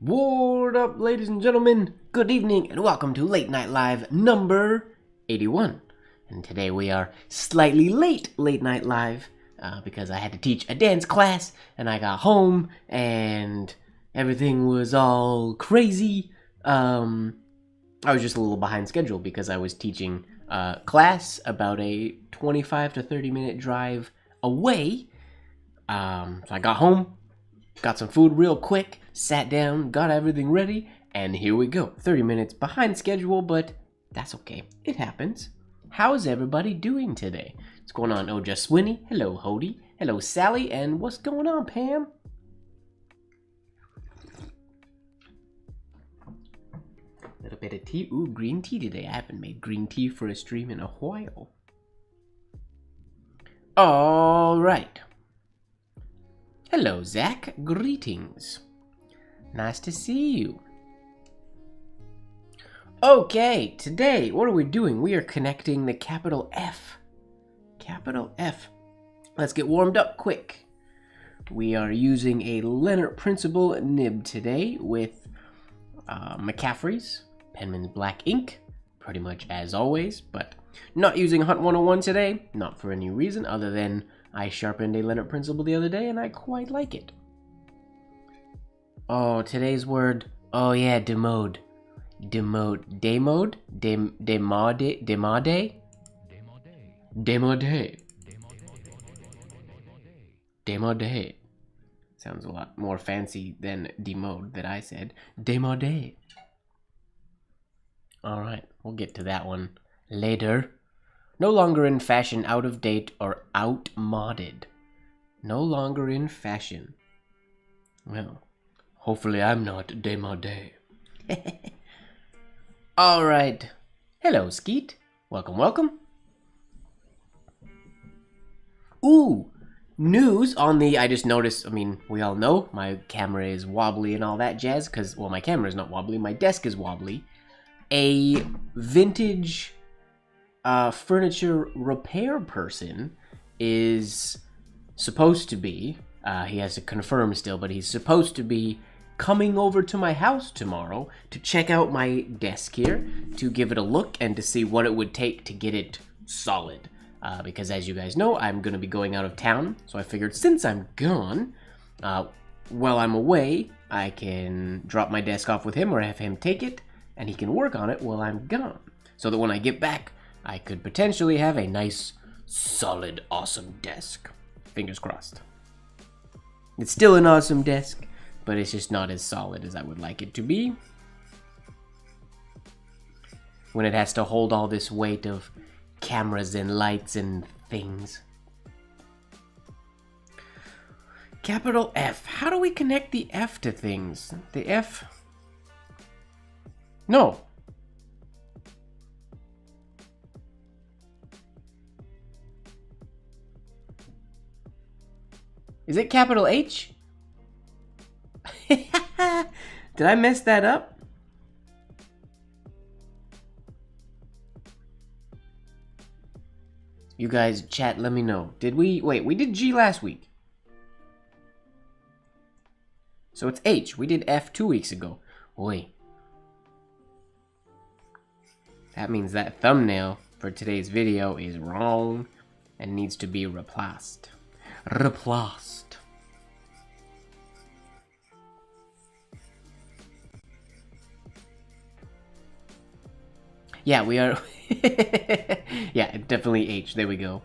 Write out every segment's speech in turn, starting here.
What up, ladies and gentlemen? Good evening and welcome to Late Night Live number 81. And today we are slightly late Night Live because I had to teach a dance class and I got home and everything was all crazy. I was just a little behind schedule because I was teaching a class about a 25 to 30 minute drive away. So I got home, got some food real quick, sat down, got everything ready, and here we go. 30 minutes behind schedule, but that's okay. It happens. How's everybody doing today? What's going on, Oja Swinny? Hello, Hody. Hello, Sally. And what's going on, Pam? A little bit of tea. Ooh, green tea today. I haven't made green tea for a stream in a while. All right. Hello, Zach. Greetings. Nice to see you. Okay, today, what are we doing? We are connecting the capital F. Capital F. Let's get warmed up quick. We are using a Leonard Principle nib today with McCaffrey's Penman's Black ink, pretty much as always, but not using Hunt 101 today, not for any reason other than I sharpened a Leonard Principle the other day and I quite like it. Oh, today's word. Oh yeah, demode. Demode. Demode? Demode? Demode? Demode. Demode. Sounds a lot more fancy than demode that I said. Demode. Alright, we'll get to that one later. No longer in fashion, out of date, or outmoded. No longer in fashion. Well, hopefully I'm not démodé. Alright. Hello, Skeet. Welcome, welcome. Ooh, news on the... I just noticed, we all know my camera is wobbly and all that jazz, because, well, my camera is not wobbly, my desk is wobbly. A vintage furniture repair person is supposed to be, he has to confirm still, but he's supposed to be coming over to my house tomorrow to check out my desk here, to give it a look and to see what it would take to get it solid. Because as you guys know, I'm going to be going out of town, so I figured since I'm gone, while I'm away, I can drop my desk off with him or have him take it, and he can work on it while I'm gone. So that when I get back, I could potentially have a nice, solid, awesome desk. Fingers crossed. It's still an awesome desk, but it's just not as solid as I would like it to be. When it has to hold all this weight of cameras and lights and things. Capital F. How do we connect the F to things? The F... No. Is it capital H? Did I mess that up? You guys, chat, let me know. Did we... Wait, we did G last week. So it's H. We did F 2 weeks ago. Wait. That means that thumbnail for today's video is wrong and needs to be replaced. Replaced. Yeah, we are... yeah, definitely H. There we go.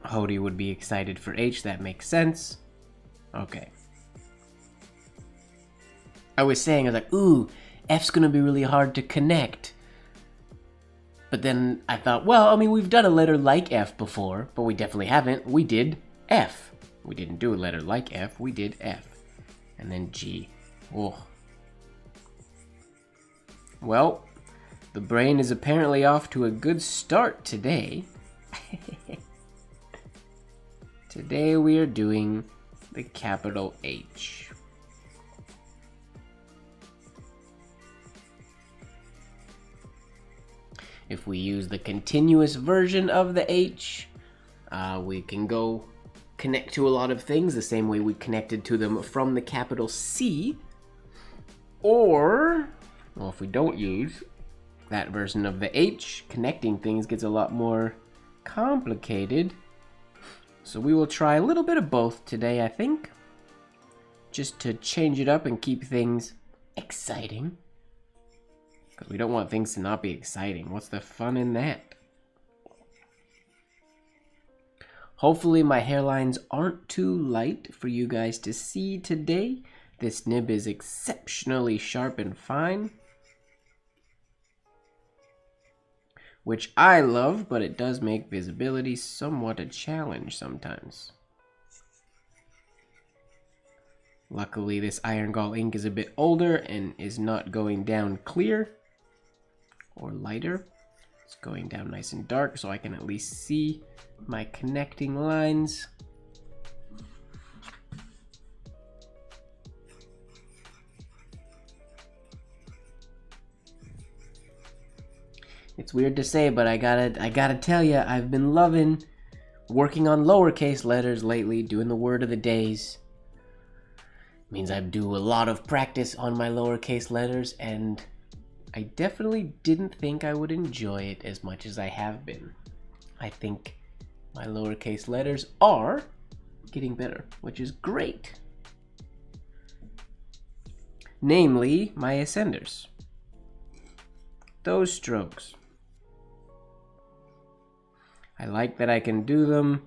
Hody would be excited for H. That makes sense. Okay. I was saying, I was like, ooh, F's gonna be really hard to connect. But then I thought, well, we've done a letter like F before, but we definitely haven't. We did F. We didn't do a letter like F, we did F. And then G. Oh. Well, the brain is apparently off to a good start today. Today we are doing the capital H. If we use the continuous version of the H, we can go connect to a lot of things the same way we connected to them from the capital C. Or, well, if we don't use that version of the H, connecting things gets a lot more complicated. So we will try a little bit of both today, I think. Just to change it up and keep things exciting. Because we don't want things to not be exciting. What's the fun in that? Hopefully my hairlines aren't too light for you guys to see today. This nib is exceptionally sharp and fine. Which I love, but it does make visibility somewhat a challenge sometimes. Luckily, this Iron Gall ink is a bit older and is not going down clear or lighter. It's going down nice and dark, so I can at least see my connecting lines. It's weird to say, but I gotta tell you, I've been loving working on lowercase letters lately, doing the word of the days. Means I do a lot of practice on my lowercase letters, and I definitely didn't think I would enjoy it as much as I have been. I think my lowercase letters are getting better, which is great. Namely, my ascenders. Those strokes. I like that I can do them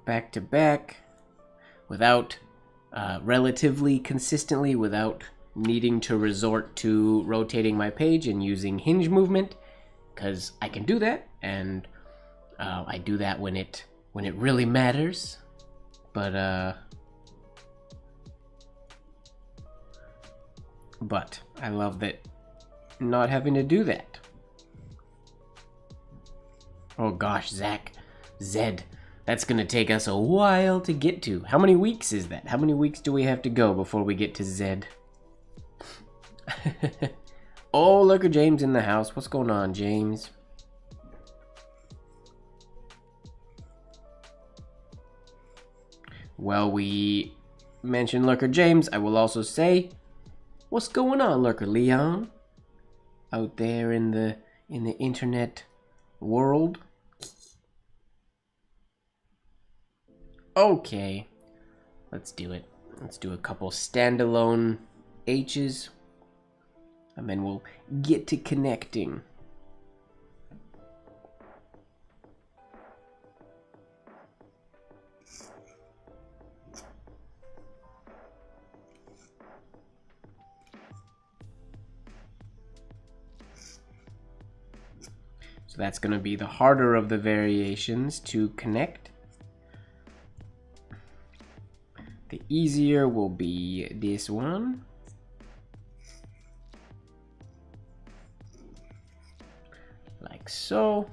back to back without relatively consistently, without needing to resort to rotating my page and using hinge movement, because I can do that, and I do that when it really matters. But I love that not having to do that. Oh gosh, Zed, that's gonna take us a while to get to. How many weeks is that? How many weeks do we have to go before we get to Zed? Oh, look at James in the house. What's going on, James? Well, we mentioned Lurker James. I will also say, what's going on, Lurker Leon? Out there in the internet world. Okay, let's do it. Let's do a couple standalone H's, and then we'll get to connecting. So that's going to be the harder of the variations to connect. The easier will be this one. Like so.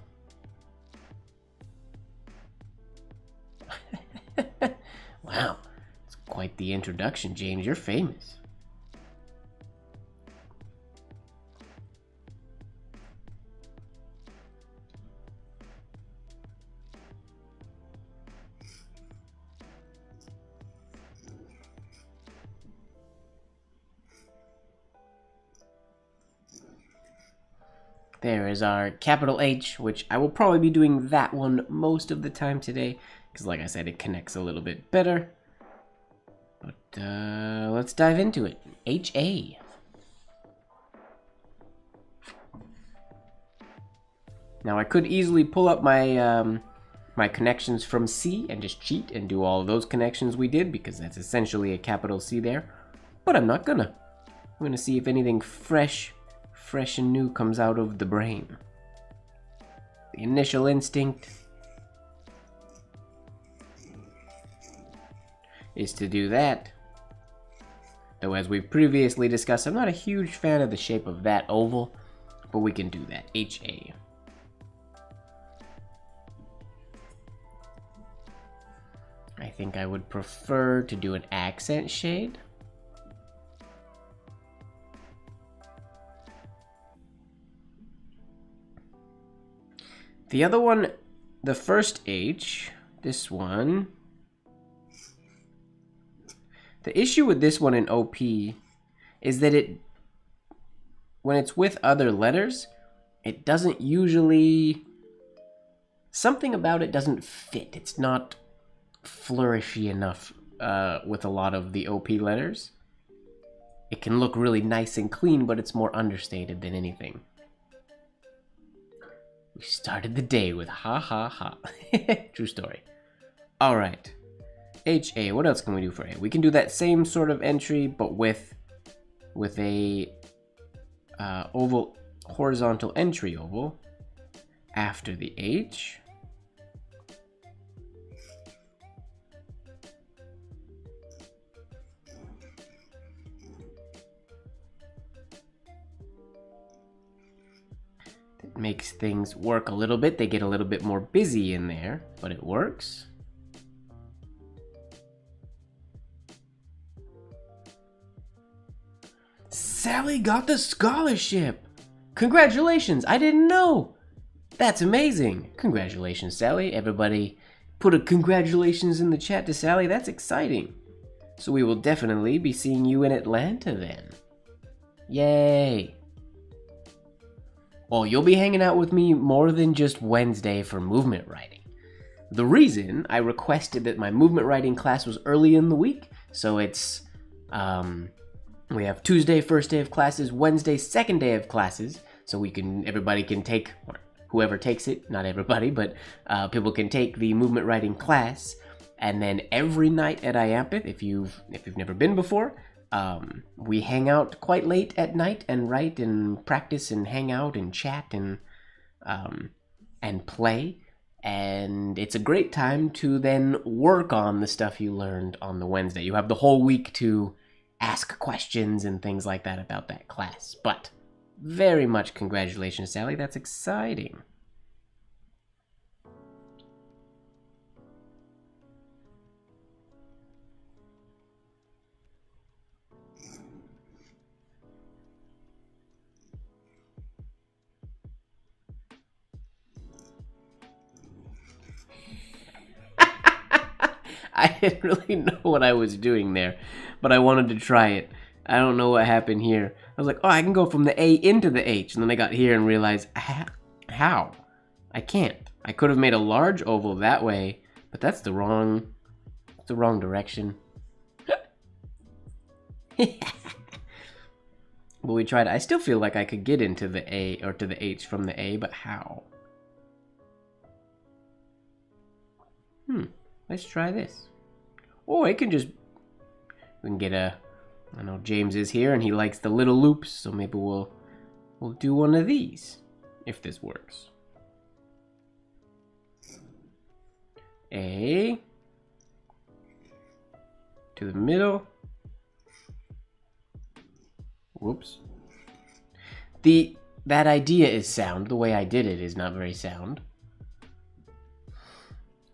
Wow, it's quite the introduction, James. You're famous. There is our capital H, which I will probably be doing that one most of the time today, because like I said, it connects a little bit better. But let's dive into it. H-A. Now I could easily pull up my my connections from C and just cheat and do all of those connections we did, because that's essentially a capital C there. But I'm not gonna. I'm gonna see if anything fresh and new comes out of the brain. The initial instinct is to do that. Though as we've previously discussed, I'm not a huge fan of the shape of that oval, but we can do that. H-A. I think I would prefer to do an accent shade. The other one, the first H, this one, The issue with this one in OP is that when it's with other letters, it doesn't usually... Something about it doesn't fit. It's not flourishy enough with a lot of the OP letters. It can look really nice and clean, but it's more understated than anything. We started the day with ha ha ha. True story. Alright. HA, what else can we do for A? We can do that same sort of entry, but with a oval, horizontal entry oval after the H. That makes things work a little bit. They get a little bit more busy in there, but it works. Sally got the scholarship! Congratulations! I didn't know! That's amazing! Congratulations, Sally. Everybody put a congratulations in the chat to Sally. That's exciting. So we will definitely be seeing you in Atlanta then. Yay! Well, you'll be hanging out with me more than just Wednesday for movement writing. The reason I requested that my movement writing class was early in the week, so it's, we have Tuesday, first day of classes, Wednesday, second day of classes, so everybody can take, or whoever takes it, not everybody, but people can take the movement writing class, and then every night at IAMPIT, if you've never been before, we hang out quite late at night and write and practice and hang out and chat and play. And it's a great time to then work on the stuff you learned on the Wednesday. You have the whole week to ask questions and things like that about that class. But very much congratulations, Sally. That's exciting. I didn't really know what I was doing there, but I wanted to try it. I don't know what happened here. I was like, oh, I can go from the A into the H, and then I got here and realized, how? I can't. I could have made a large oval that way, but that's the wrong direction. But we tried. I still feel like I could get into the A or to the H from the A, but how? Let's try this. Oh, it can just... We can get a... I know James is here and he likes the little loops, so maybe we'll do one of these, if this works. A. To the middle. Whoops. That idea is sound. The way I did it is not very sound.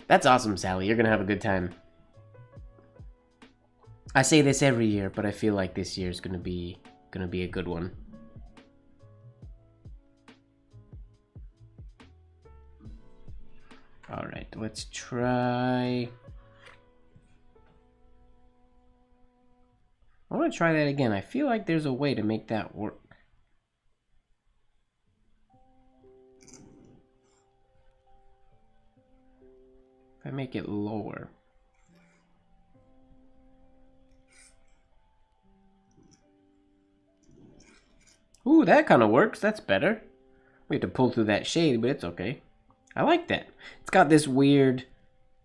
That's awesome, Sally. You're gonna have a good time. I say this every year, but I feel like this year is gonna be a good one. All right, let's try. I want to try that again. I feel like there's a way to make that work. If I make it lower. Ooh, that kind of works. That's better. We have to pull through that shade, but it's okay. I like that. It's got this weird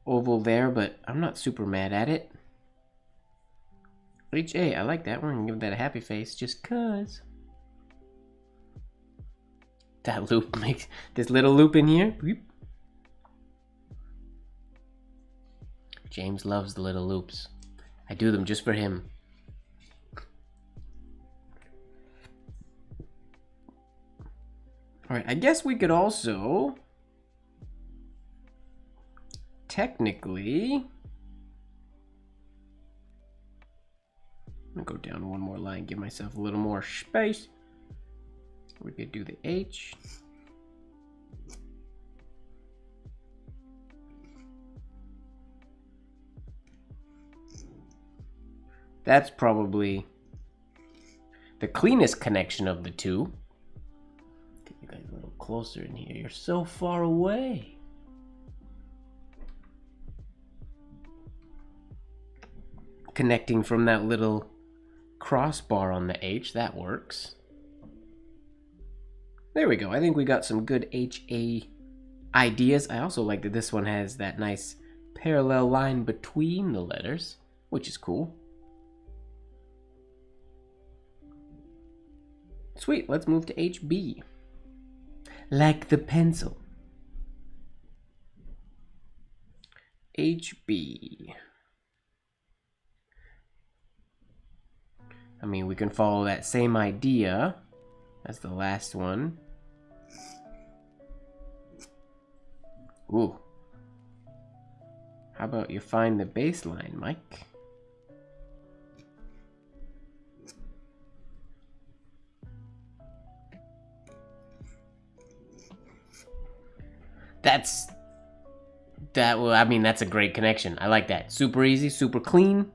oval there, but I'm not super mad at it. HA, I like that one. Give that a happy face just cuz. That loop makes this little loop in here. James loves the little loops. I do them just for him. Alright, I guess we could also technically, I'm gonna go down one more line, give myself a little more space. We could do the H. That's probably the cleanest connection of the two. Get you guys a little closer in here. You're so far away. Connecting from that little crossbar on the H, that works. There we go. I think we got some good HA ideas. I also like that this one has that nice parallel line between the letters, which is cool. Sweet, let's move to HB. Like the pencil. HB. I mean, we can follow that same idea as the last one. Ooh. How about you find the baseline, Mike? I mean, that's a great connection. I like that. Super easy, super clean.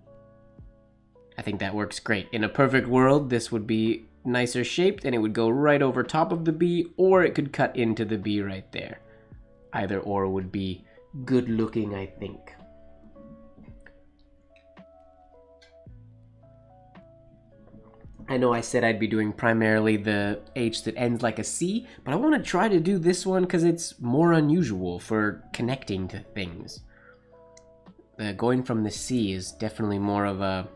I think that works great. In a perfect world, this would be nicer shaped and it would go right over top of the B, or it could cut into the B right there. Either or would be good looking, I think. I know I said I'd be doing primarily the H that ends like a C, but I want to try to do this one because it's more unusual for connecting to things. Going from the C is definitely more of a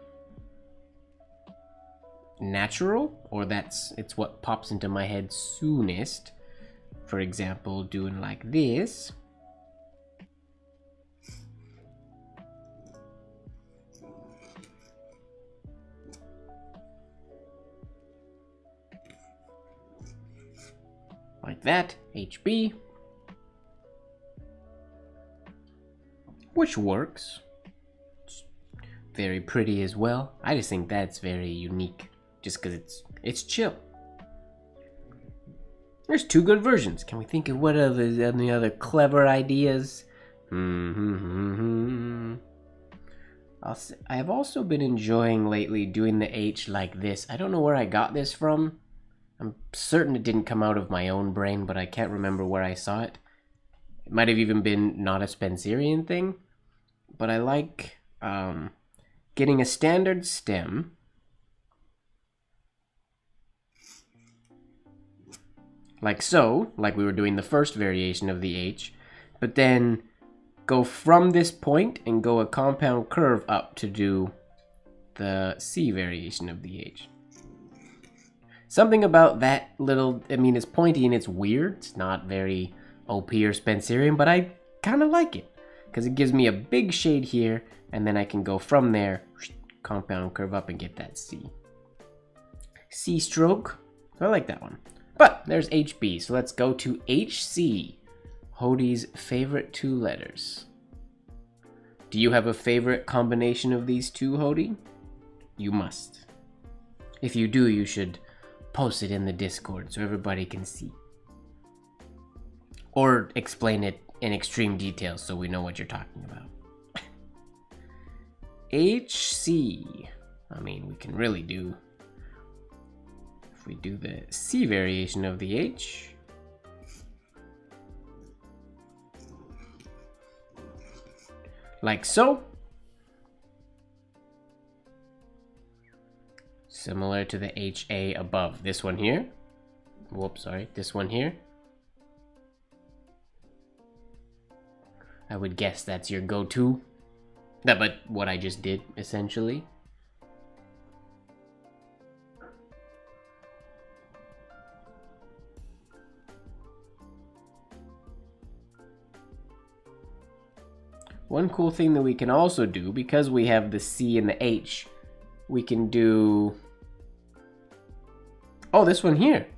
natural, or it's what pops into my head soonest. For example, doing like this. Like that, HB. Which works. It's very pretty as well. I just think that's very unique, just because it's chill. There's two good versions. Can we think of what any other clever ideas? I have also been enjoying lately doing the H like this. I don't know where I got this from. I'm certain it didn't come out of my own brain, but I can't remember where I saw it. It might have even been not a Spencerian thing. But I like getting a standard stem. Like so, like we were doing the first variation of the H. But then go from this point and go a compound curve up to do the C variation of the H. Something about that little, I mean, it's pointy and it's weird. It's not very OP or Spencerian, but I kind of like it. Because it gives me a big shade here, and then I can go from there, compound curve up and get that C. C stroke. I like that one. But there's HB, so let's go to HC. Hodie's favorite two letters. Do you have a favorite combination of these two, Hodie? You must. If you do, you should post it in the Discord so everybody can see. Or explain it in extreme detail so we know what you're talking about. HC. I mean, we can really do... If we do the C variation of the H... like so. Similar to the HA above. This one here. Whoops, sorry. This one here. I would guess that's your go-to. But what I just did, essentially. One cool thing that we can also do, because we have the C and the H, we can do... Oh, this one here.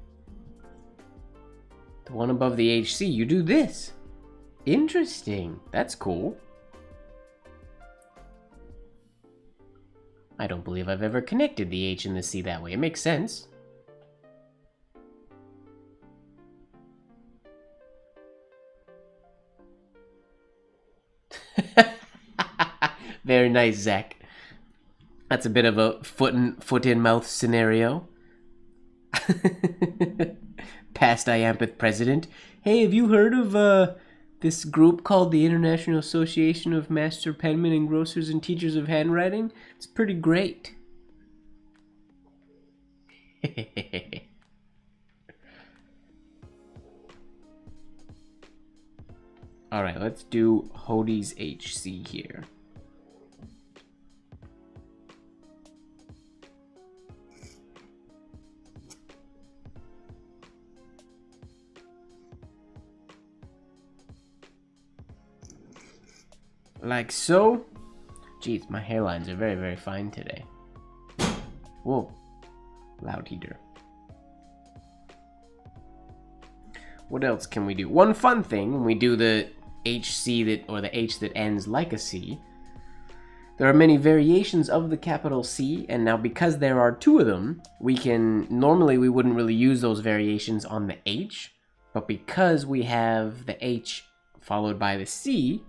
The one above the HC, you do this. Interesting. That's cool. I don't believe I've ever connected the H and the C that way. It makes sense. Very nice, Zach. That's a bit of a foot in mouth scenario. Past IAMPIT president. Hey, have you heard of this group called the International Association of Master Penmen Engrossers and Teachers of Handwriting? It's pretty great. Alright, let's do Hodie's HC here. Like so. Jeez, my hairlines are very, very fine today. Whoa. Loud heater. What else can we do? One fun thing when we do the HC that, or the H that ends like a C, there are many variations of the capital C, and now because there are two of them, normally we wouldn't really use those variations on the H, but because we have the H followed by the C,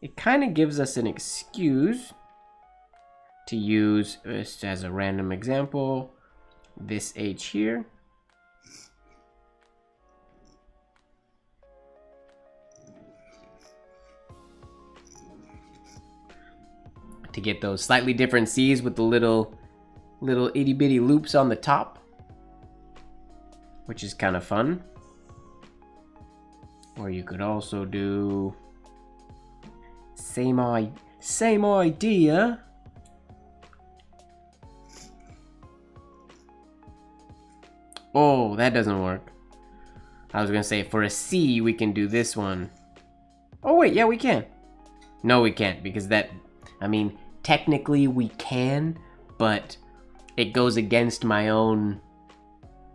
it kind of gives us an excuse to use, just as a random example, this H here. To get those slightly different C's with the little itty bitty loops on the top, which is kind of fun. Or you could also do same idea. Oh, that doesn't work. I was gonna say for a C we can do this one. Oh wait, yeah we can. No, we can't, because that, I mean, technically we can, but it goes against my own,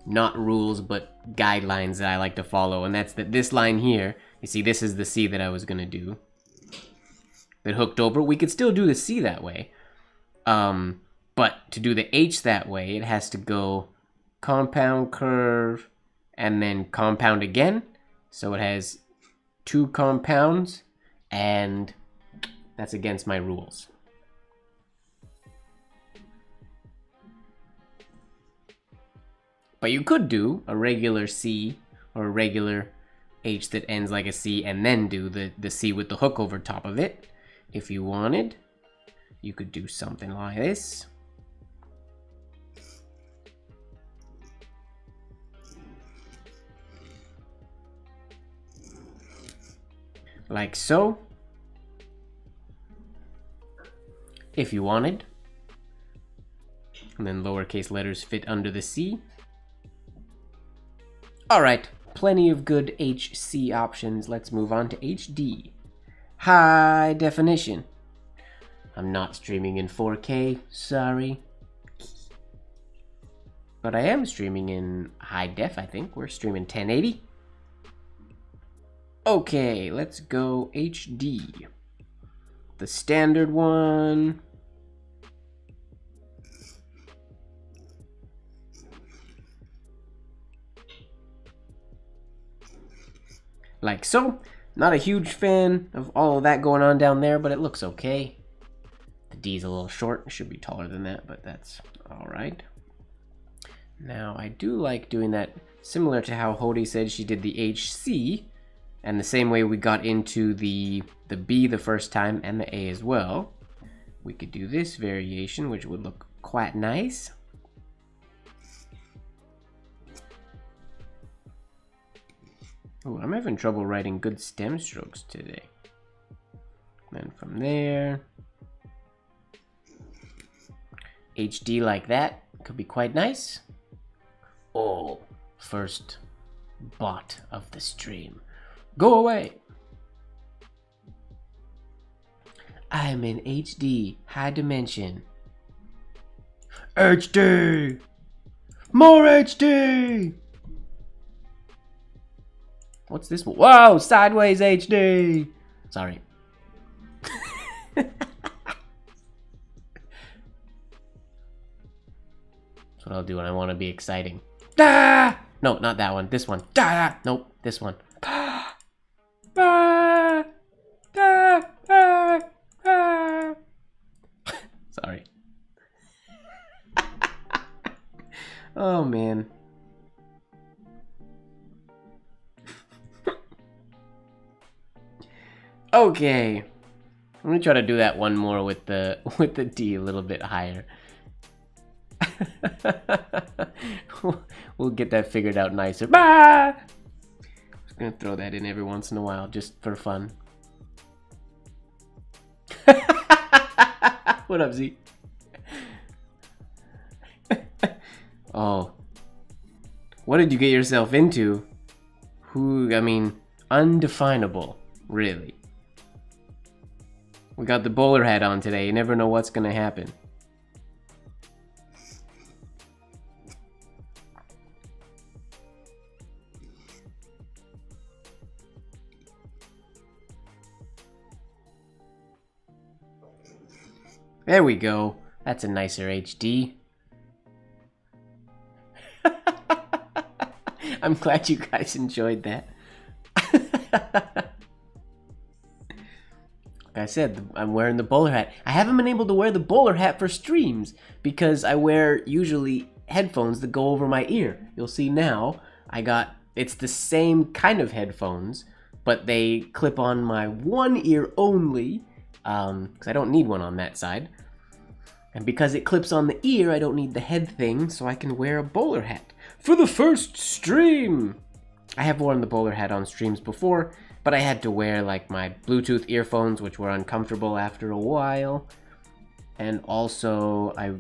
not rules, but guidelines that I like to follow. And that's that this line here, you see, this is the C that I was gonna do. That hooked over. We could still do the C that way. But to do the H that way, it has to go compound curve and then compound again. So it has two compounds, and that's against my rules. But you could do a regular C or a regular H that ends like a C and then do the C with the hook over top of it. If you wanted, you could do something like this. Like so. If you wanted. And then lowercase letters fit under the C. Alright, plenty of good HC options. Let's move on to HD. High definition. I'm not streaming in 4K, sorry. But I am streaming in high def, I think. We're streaming 1080. Okay, let's go HD. The standard one. Like so. Not a huge fan of all of that going on down there, but it looks okay. The D's a little short. It should be taller than that, but that's alright. Now, I do like doing that similar to how Hodie said she did the HC, and the same way we got into the B the first time and the A as well. We could do this variation, which would look quite nice. Oh, I'm having trouble writing good stem strokes today. Then from there, HD like that could be quite nice. Oh, first bot of the stream. Go away. I'm in HD, high dimension. HD! More HD! What's this one? Whoa, sideways HD! Sorry. That's what I'll do when I want to be exciting. Ah! No, not that one. This one. Ah! Nope, this one. Ah! Ah! Ah! Ah! Ah! Sorry. Oh, man. Okay. I'm gonna try to do that one more with the D a little bit higher. We'll get that figured out nicer. Bah! Just gonna throw that in every once in a while, just for fun. What up, Z? Oh. What did you get yourself into? I mean, undefinable, really. We got the bowler hat on today. You never know what's gonna happen. There we go. That's a nicer HD. I'm glad you guys enjoyed that. Like I said, I'm wearing the bowler hat. I haven't been able to wear the bowler hat for streams because I wear usually headphones that go over my ear. You'll see now, it's the same kind of headphones, but they clip on my one ear only, because I don't need one on that side. And because it clips on the ear, I don't need the head thing, so I can wear a bowler hat for the first stream. I have worn the bowler hat on streams before, but I had to wear like my Bluetooth earphones, which were uncomfortable after a while. And also, I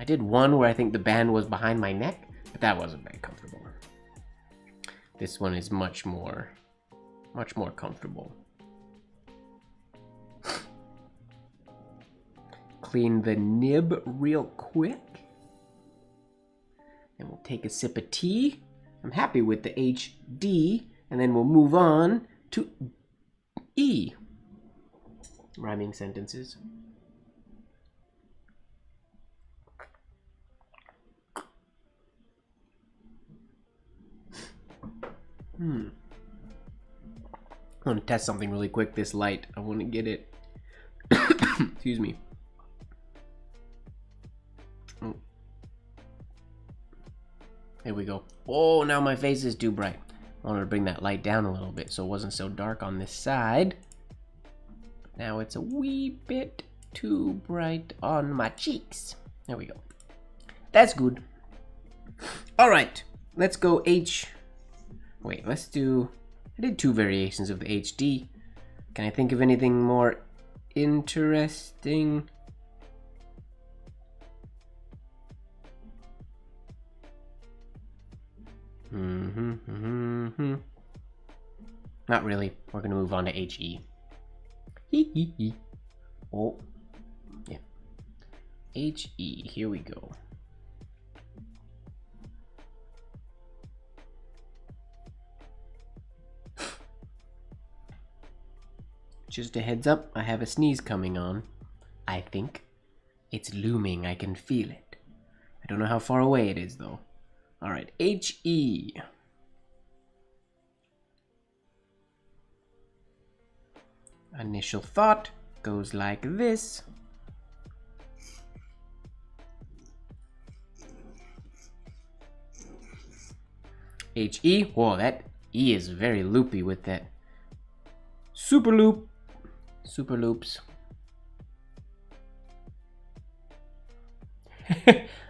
did one where I think the band was behind my neck, but that wasn't very comfortable. This one is much more comfortable. Clean the nib real quick. And we'll take a sip of tea. I'm happy with the HD, and then we'll move on to E. Rhyming sentences. I want to test something really quick. This light, I want to get it. Excuse me. Oh. There we go. Oh, now my face is too bright. I wanted to bring that light down a little bit so it wasn't so dark on this side. Now it's a wee bit too bright on my cheeks. There we go. That's good. All right, let's go H. Wait, let's do... I did 2 variations of the HD. Can I think of anything more interesting? Not really. We're gonna move on to HE. Oh, yeah. HE. Here we go. Just a heads up, I have a sneeze coming on. I think. It's looming, I can feel it. I don't know how far away it is though. Alright, HE. Initial thought goes like this. HE. Whoa, that E is very loopy with that. Super loop. Super loops.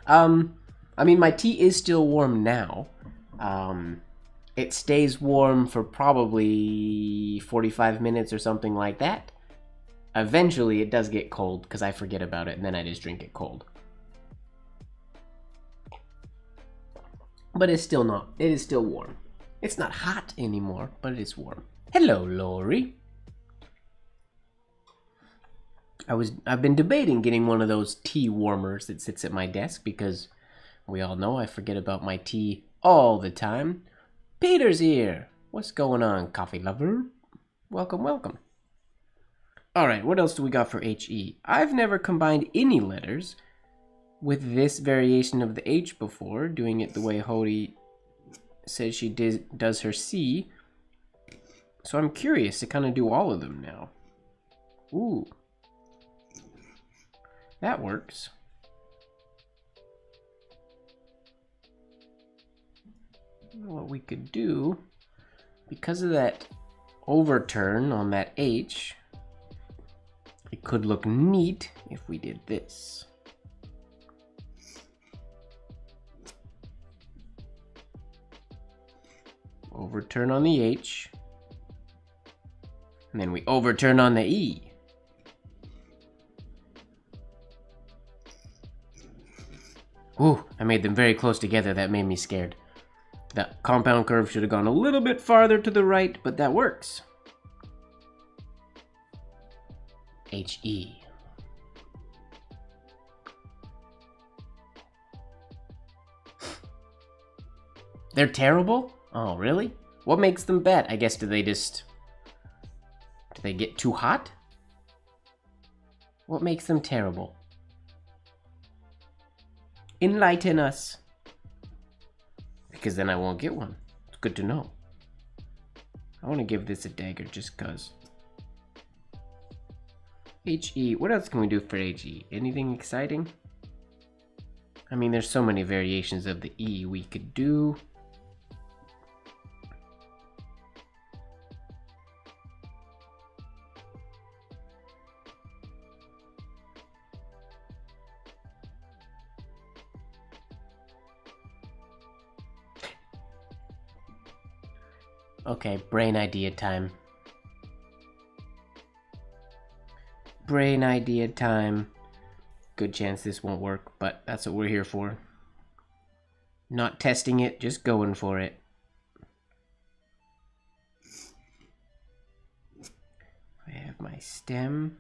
I mean, my tea is still warm now. It stays warm for probably 45 minutes or something like that. Eventually, it does get cold because I forget about it and then I just drink it cold. But it's still not. It is still warm. It's not hot anymore, but it is warm. Hello, Lori. I've been debating getting one of those tea warmers that sits at my desk because we all know I forget about my tea all the time. Peter's here. What's going on, coffee lover? Welcome, welcome. Alright, what else do we got for HE? I've never combined any letters with this variation of the H before, doing it the way Hody says she does her C. So I'm curious to kind of do all of them now. Ooh. That works. what we could do, because of that overturn on that H, it could look neat if we did this. Overturn on the H, and then we overturn on the E. Ooh, I made them very close together. That made me scared. That compound curve should have gone a little bit farther to the right, but that works. HE. They're terrible? Oh, really? What makes them bad? I guess do they get too hot? What makes them terrible? Enlighten us. Because then I won't get one. It's good to know. I want to give this a dagger just cause. HE. What else can we do for HE? Anything exciting? I mean, there's so many variations of the E we could do. Okay, brain idea time. Brain idea time. Good chance this won't work, but that's what we're here for. Not testing it, just going for it. I have my stem.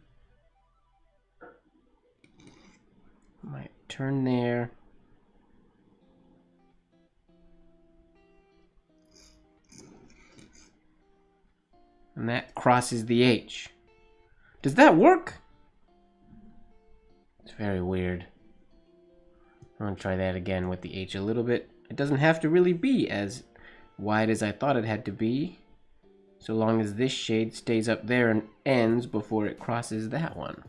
Might turn there. And that crosses the H. Does that work? It's very weird. I'm gonna try that again with the H a little bit. It doesn't have to really be as wide as I thought it had to be, so long as this shade stays up there and ends before it crosses that one.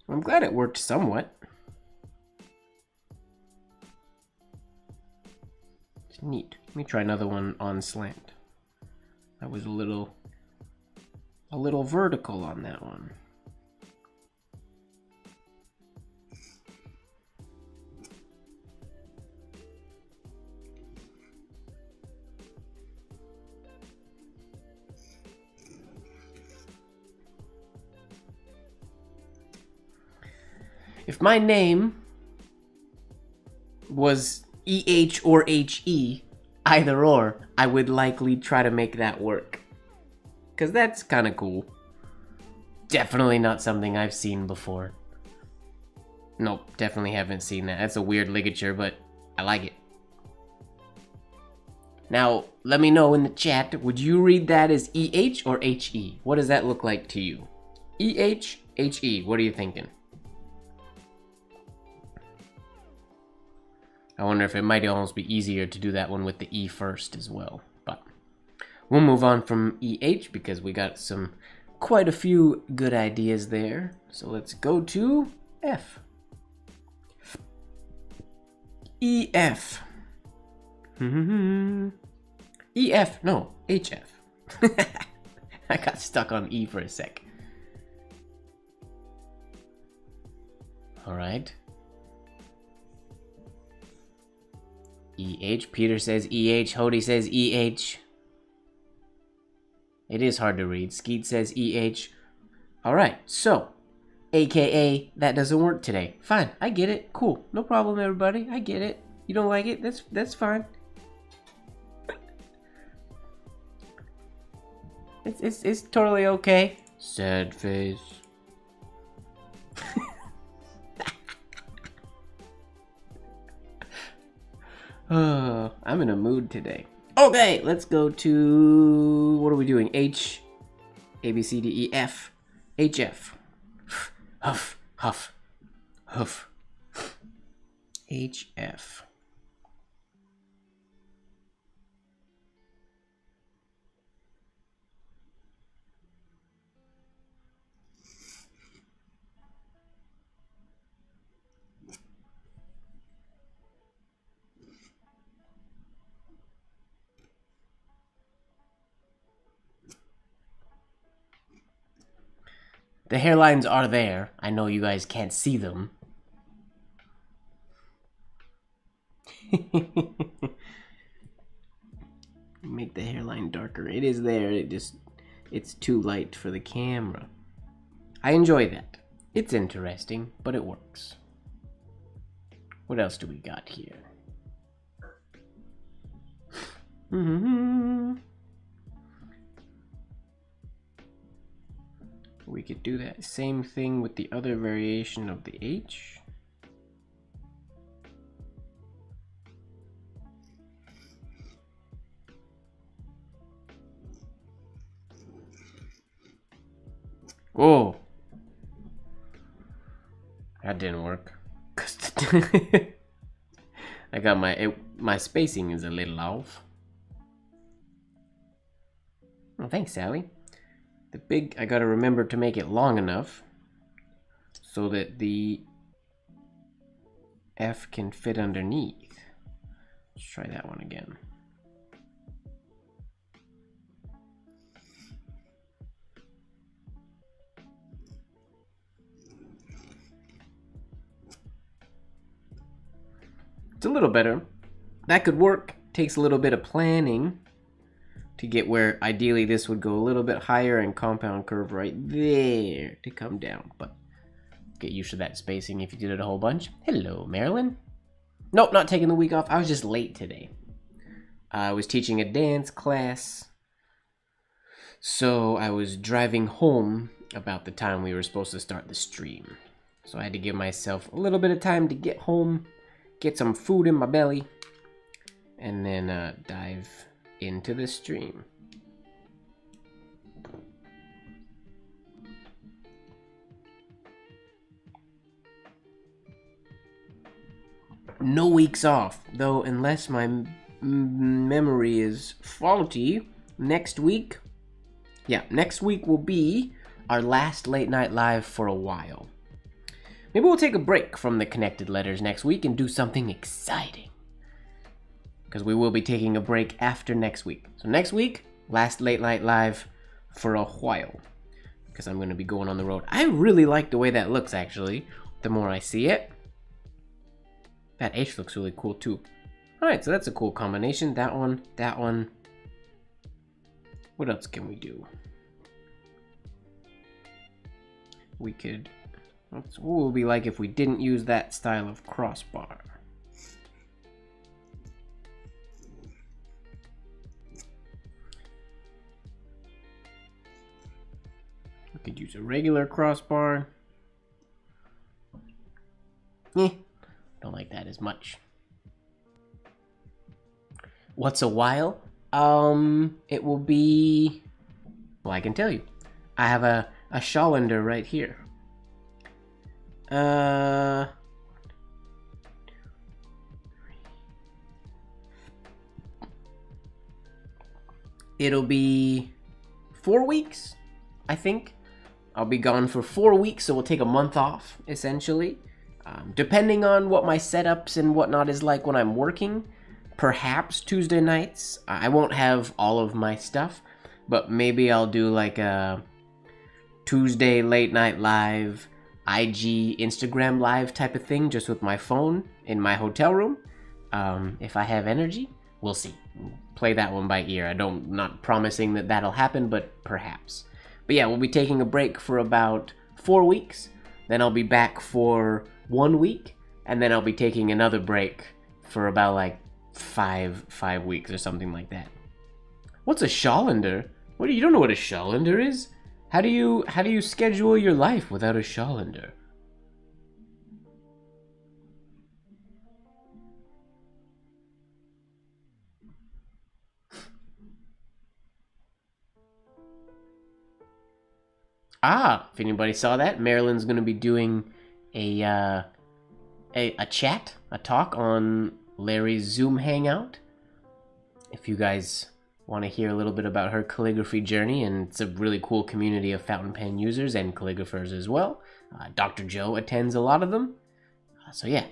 I'm glad it worked somewhat. It's neat. Let me try another one on slant. That was a little vertical on that one. If my name was EH or HE, either or, I would likely try to make that work. Because that's kind of cool. Definitely not something I've seen before. Nope, definitely haven't seen that. That's a weird ligature, but I like it. Now, let me know in the chat, would you read that as EH or HE? What does that look like to you? EH, HE, what are you thinking? I wonder if it might almost be easier to do that one with the E first as well. But we'll move on from EH because we got quite a few good ideas there. So let's go to F. EF. EF, no, HF. I got stuck on E for a sec. All right. EH, Peter says EH, Hody says EH. It is hard to read. Skeet says EH. Alright, so, AKA, that doesn't work today. Fine, I get it. Cool. No problem, everybody. I get it. You don't like it? That's fine. It's totally okay. Sad face. I'm in a mood today. Okay, let's go to... What are we doing? H, A, B, C, D, E, F. HF. Huff, huff, huff. HF. The hairlines are there. I know you guys can't see them. Make the hairline darker. It is there. It's too light for the camera. I enjoy that. It's interesting, but it works. What else do we got here? We could do that same thing with the other variation of the H. Oh, that didn't work. I got my spacing is a little off. Oh, thanks, Sally. I gotta remember to make it long enough so that the F can fit underneath. Let's try that one again. It's a little better. That could work. Takes a little bit of planning to get where ideally this would go a little bit higher and compound curve right there to come down. But get used to that spacing if you did it a whole bunch. Hello, Marilyn. Nope, not taking the week off. I was just late today. I was teaching a dance class, so I was driving home about the time we were supposed to start the stream. So I had to give myself a little bit of time to get home, get some food in my belly, and then dive into the stream. No weeks off, though, unless my memory is faulty. Next week will be our last late night live for a while. Maybe we'll take a break from the connected letters next week and do something exciting, because we will be taking a break after next week. So next week, last late night live for a while, because I'm going to be going on the road. I really like the way that looks, actually, the more I see it. That H looks really cool too. Alright, so that's a cool combination. That one, that one. What else can we do? We could... what would it be like if we didn't use that style of crossbar? We could use a regular crossbar. Don't like that as much. What's a while? It will be... well, I can tell you. I have a Schollander right here. It'll be 4 weeks, I think. I'll be gone for 4 weeks, so we'll take a month off, essentially. Depending on what my setups and whatnot is like when I'm working, perhaps Tuesday nights. I won't have all of my stuff, but maybe I'll do like a Tuesday late night live, IG, Instagram live type of thing, just with my phone in my hotel room. If I have energy, we'll see. Play that one by ear. Not promising that that'll happen, but perhaps. But yeah, we'll be taking a break for about 4 weeks. Then I'll be back for 1 week, and then I'll be taking another break for about like five weeks or something like that. What's a Schollander? What, you don't know what a Schollander is? How do you schedule your life without a Schollander? If anybody saw that, Marilyn's going to be doing a chat, a talk on Larry's Zoom hangout. If you guys want to hear a little bit about her calligraphy journey, and it's a really cool community of fountain pen users and calligraphers as well. Dr. Joe attends a lot of them. So yeah,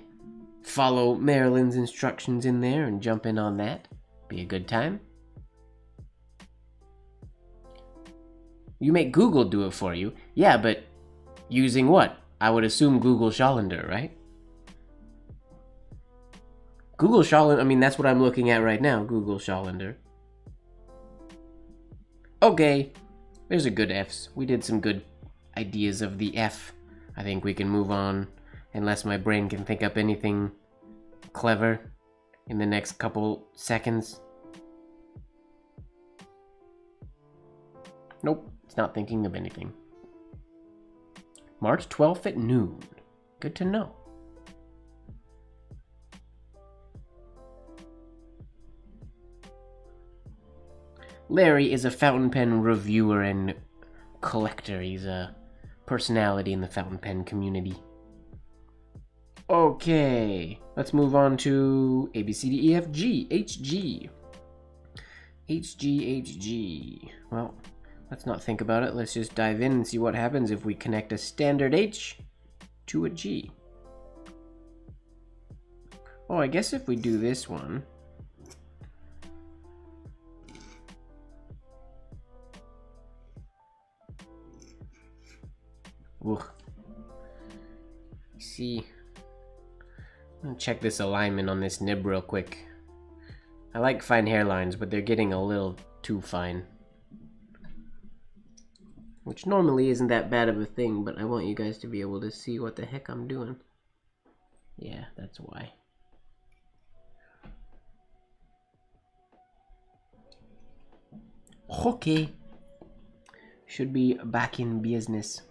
follow Marilyn's instructions in there and jump in on that. Be a good time. You make Google do it for you. Yeah, but Using what? I would assume Google Calendar, right? Google Calendar, I mean, that's what I'm looking at right now, Google Calendar. Okay, there's a good Fs. We did some good ideas of the F. I think we can move on, unless my brain can think up anything clever in the next couple seconds. Nope, it's not thinking of anything. March 12th at noon. Good to know. Larry is a fountain pen reviewer and collector. He's a personality in the fountain pen community. Okay, let's move on to A, B, C, D, E, F, G, H, G. H, G, H, G. Well, let's not think about it. Let's just dive in and see what happens if we connect a standard H to a G. Oh, I guess if we do this one. Ugh. See, I'm gonna check this alignment on this nib real quick. I like fine hairlines, but they're getting a little too fine. Which normally isn't that bad of a thing, but I want you guys to be able to see what the heck I'm doing. Yeah, that's why. Okay. Should be back in business.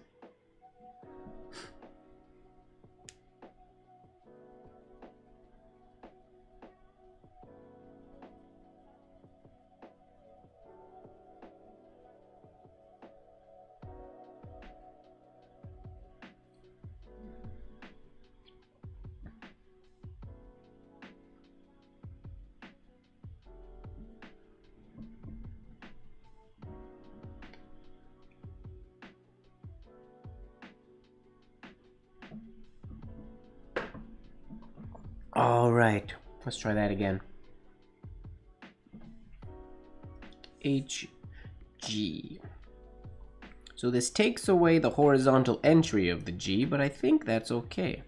All right, let's try that again. H, G. So this takes away the horizontal entry of the G, but I think that's okay.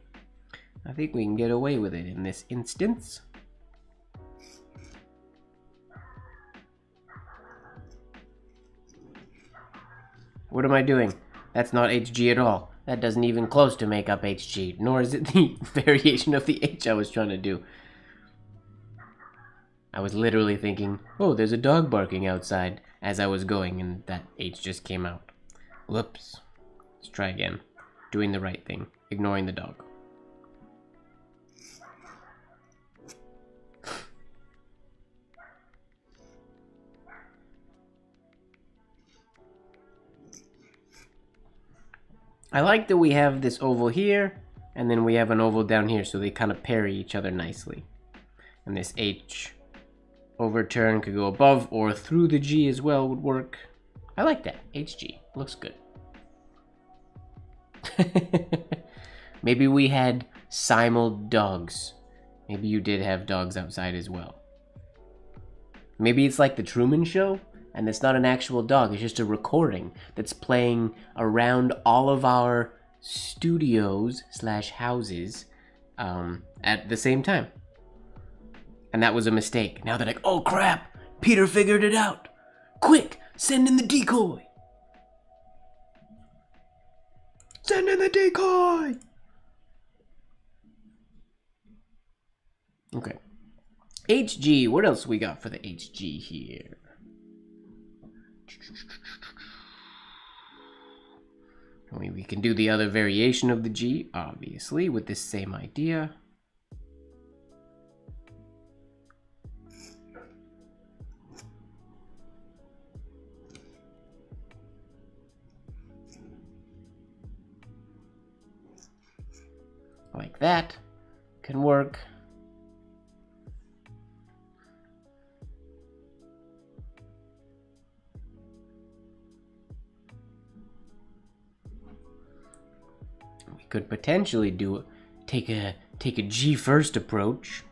I think we can get away with it in this instance. What am I doing? That's not HG at all. That doesn't even close to make up HG, nor is it the variation of the H I was trying to do. I was literally thinking, oh, there's a dog barking outside as I was going, and that H just came out. Whoops. Let's try again. Doing the right thing. Ignoring the dog. I like that we have this oval here, and then we have an oval down here, so they kind of parry each other nicely. And this H overturn could go above or through the G as well would work. I like that. HG. Looks good. Maybe we had simul dogs. Maybe you did have dogs outside as well. Maybe it's like the Truman Show, and it's not an actual dog, it's just a recording that's playing around all of our studios / houses at the same time. And that was a mistake. Now they're like, oh crap, Peter figured it out. Quick, send in the decoy. Send in the decoy. Okay. HG, what else we got for the HG here? I mean, we can do the other variation of the G, obviously, with this same idea. Like that. Can work. We could potentially take a G first approach.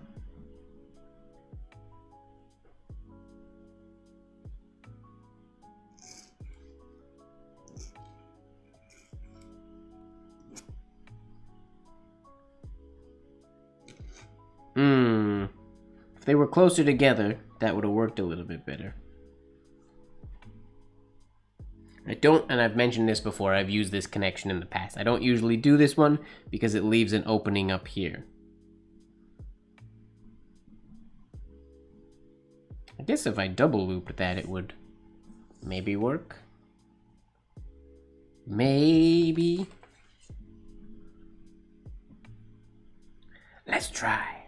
If they were closer together, that would have worked a little bit better. And I've mentioned this before, I've used this connection in the past. I don't usually do this one because it leaves an opening up here. I guess if I double loop that, it would maybe work. Maybe. Let's try.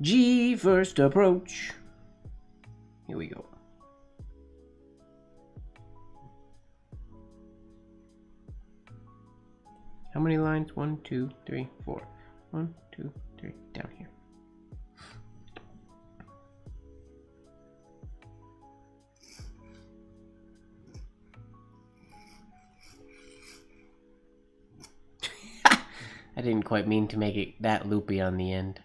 G first approach. Here we go. How many lines? 1, 2, 3, 4. 1, 2, 3, down here. I didn't quite mean to make it that loopy on the end.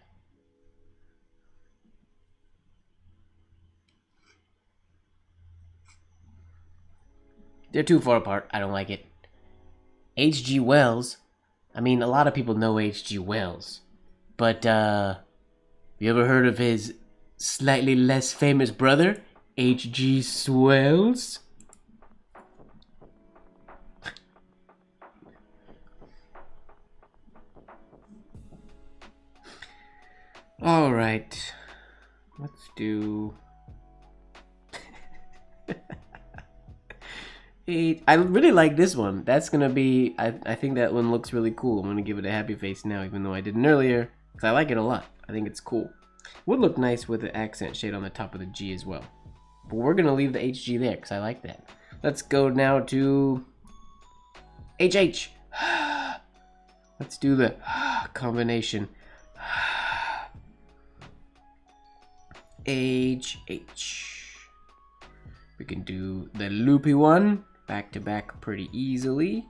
They're too far apart. I don't like it. H.G. Wells. I mean, a lot of people know H.G. Wells. But, you ever heard of his slightly less famous brother, H.G. Swells? Alright. Let's do... I really like this one. That's gonna be... I think that one looks really cool. I'm gonna give it a happy face now, even though I didn't earlier. Because I like it a lot. I think it's cool. Would look nice with the accent shade on the top of the G as well. But we're gonna leave the HG there, because I like that. Let's go now to... HH! Let's do the combination. HH. We can do the loopy one back to back pretty easily.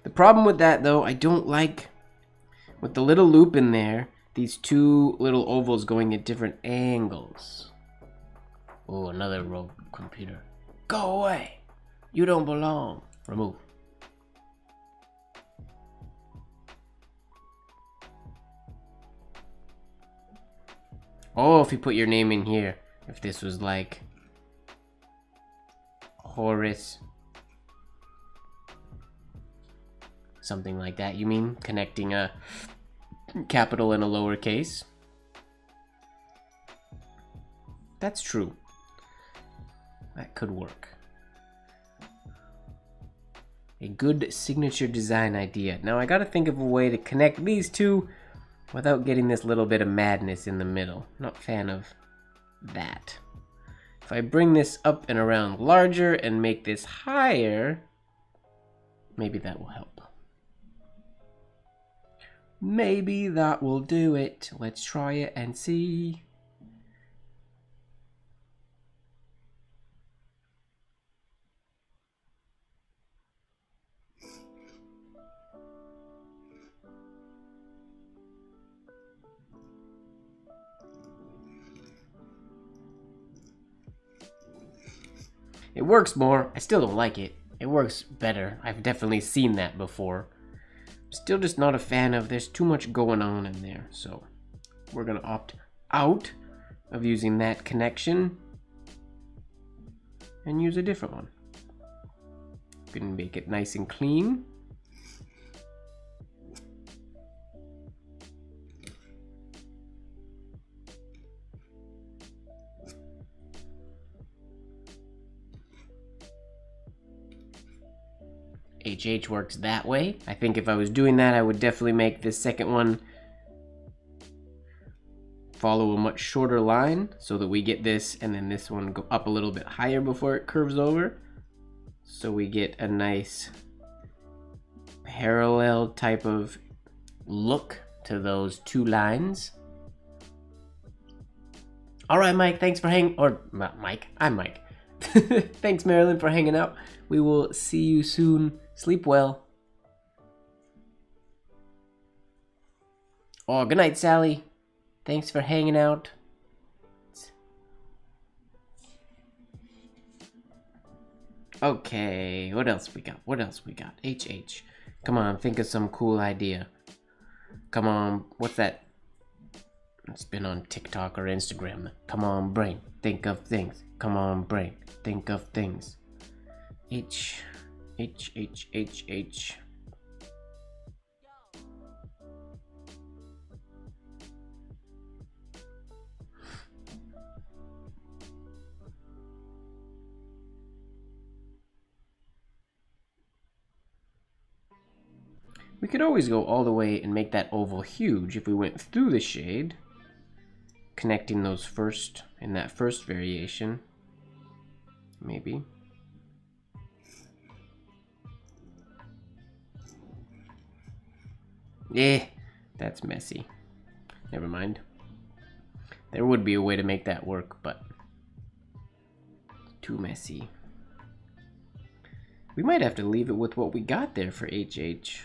The problem with that though, I don't like with the little loop in there, these two little ovals going at different angles. Oh, another rogue computer. Go away. You don't belong. Remove. Oh, if you put your name in here. If this was like Horace. Something like that, you mean? Connecting a capital and a lowercase. That's true. That could work. A good signature design idea. Now I gotta think of a way to connect these two without getting this little bit of madness in the middle. Not a fan of that. If I bring this up and around larger and make this higher, maybe that will help. Maybe that will do it. Let's try it and see. It works more. I still don't like it. It works better. I've definitely seen that before. Still just not a fan of, there's too much going on in there. So we're gonna opt out of using that connection and use a different one. Gonna make it nice and clean. HH works that way. I think if I was doing that, I would definitely make this second one follow a much shorter line so that we get this and then this one go up a little bit higher before it curves over. So we get a nice parallel type of look to those two lines. All right, Mike, thanks for I'm Mike. Thanks, Marilyn, for hanging out. We will see you soon. Sleep well. Oh, good night, Sally. Thanks for hanging out. Okay, what else we got? What else we got? HH. Come on, think of some cool idea. Come on, what's that? It's been on TikTok or Instagram. Come on, brain, think of things. Come on, brain, think of things. H. We could always go all the way and make that oval huge if we went through the shade, connecting those first in that first variation. Maybe. That's messy. Never mind. There would be a way to make that work, but too messy. We might have to leave it with what we got there for HH.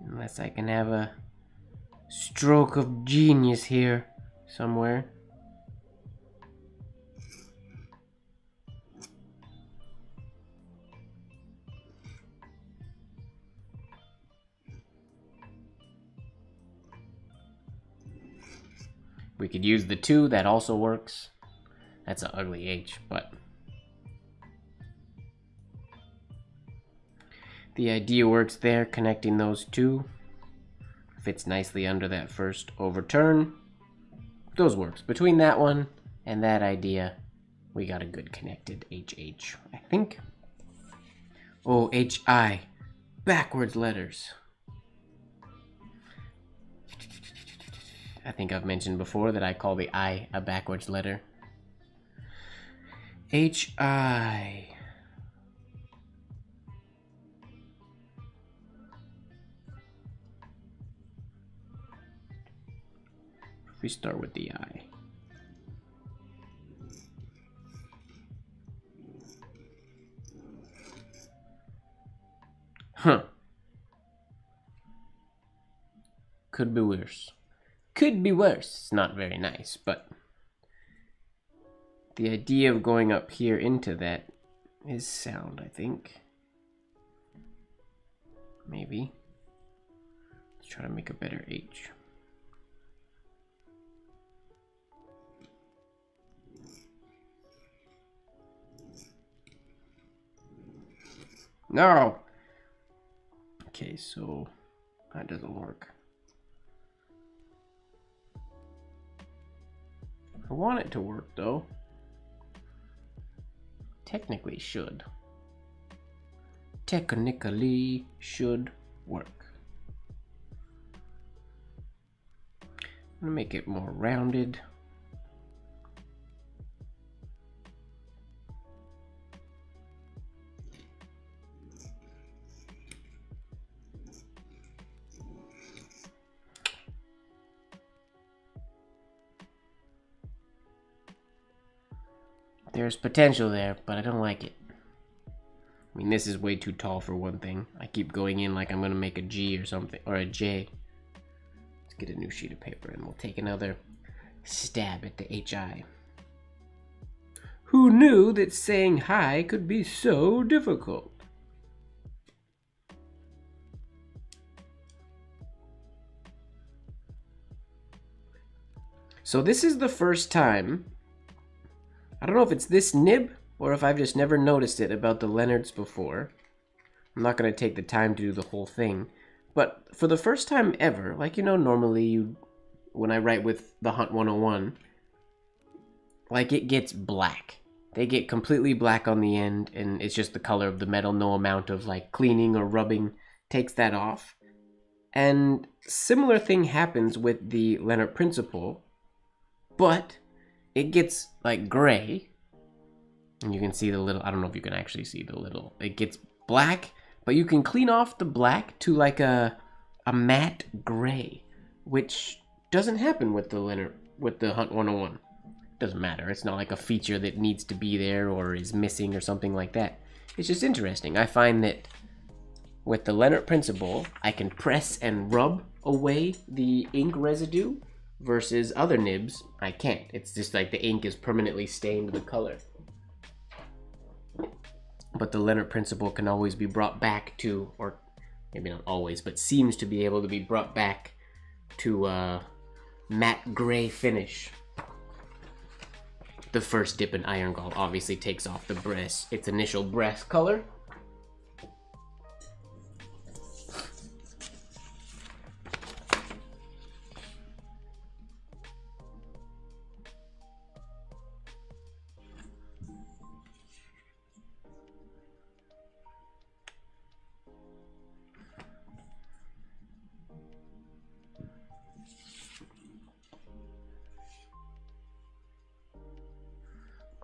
Unless I can have a stroke of genius here somewhere. We could use the 2, that also works. That's an ugly H, but the idea works there, connecting those 2. Fits nicely under that first overturn. Those works. Between that one and that idea, we got a good connected HH, I think. Oh, HI. Backwards letters. I think I've mentioned before that I call the I a backwards letter. HI. If we start with the I. Huh. Could be worse. Could be worse. It's not very nice, but the idea of going up here into that is sound, I think. Maybe. Let's try to make a better H. No! Okay, so that doesn't work. I want it to work though. Technically should. Technically should work. I'm gonna make it more rounded. There's potential there, but I don't like it. I mean, this is way too tall for one thing. I keep going in like I'm gonna make a G or something, or a J. Let's get a new sheet of paper and we'll take another stab at the HI. Who knew that saying hi could be so difficult? So this is the first time, I don't know if it's this nib or if I've just never noticed it about the Leonards before. I'm not going to take the time to do the whole thing. But for the first time ever, like, you know, normally when I write with the Hunt 101, like, it gets black. They get completely black on the end, and it's just the color of the metal. No amount of, like, cleaning or rubbing takes that off. And similar thing happens with the Leonard Principle, but it gets, like, gray. And you can see the little, I don't know if you can actually see the little, it gets black, but you can clean off the black to like a matte gray, which doesn't happen with the Hunt 101. Doesn't matter. It's not like a feature that needs to be there or is missing or something like that. It's just interesting. I find that with the Leonard Principle, I can press and rub away the ink residue versus other nibs, I can't. It's just like the ink is permanently stained the color. But the Leonard principle can always be brought back to, or maybe not always, but seems to be able to be brought back to a matte gray finish. The first dip in Iron Gall obviously takes off the breast, its initial breast color.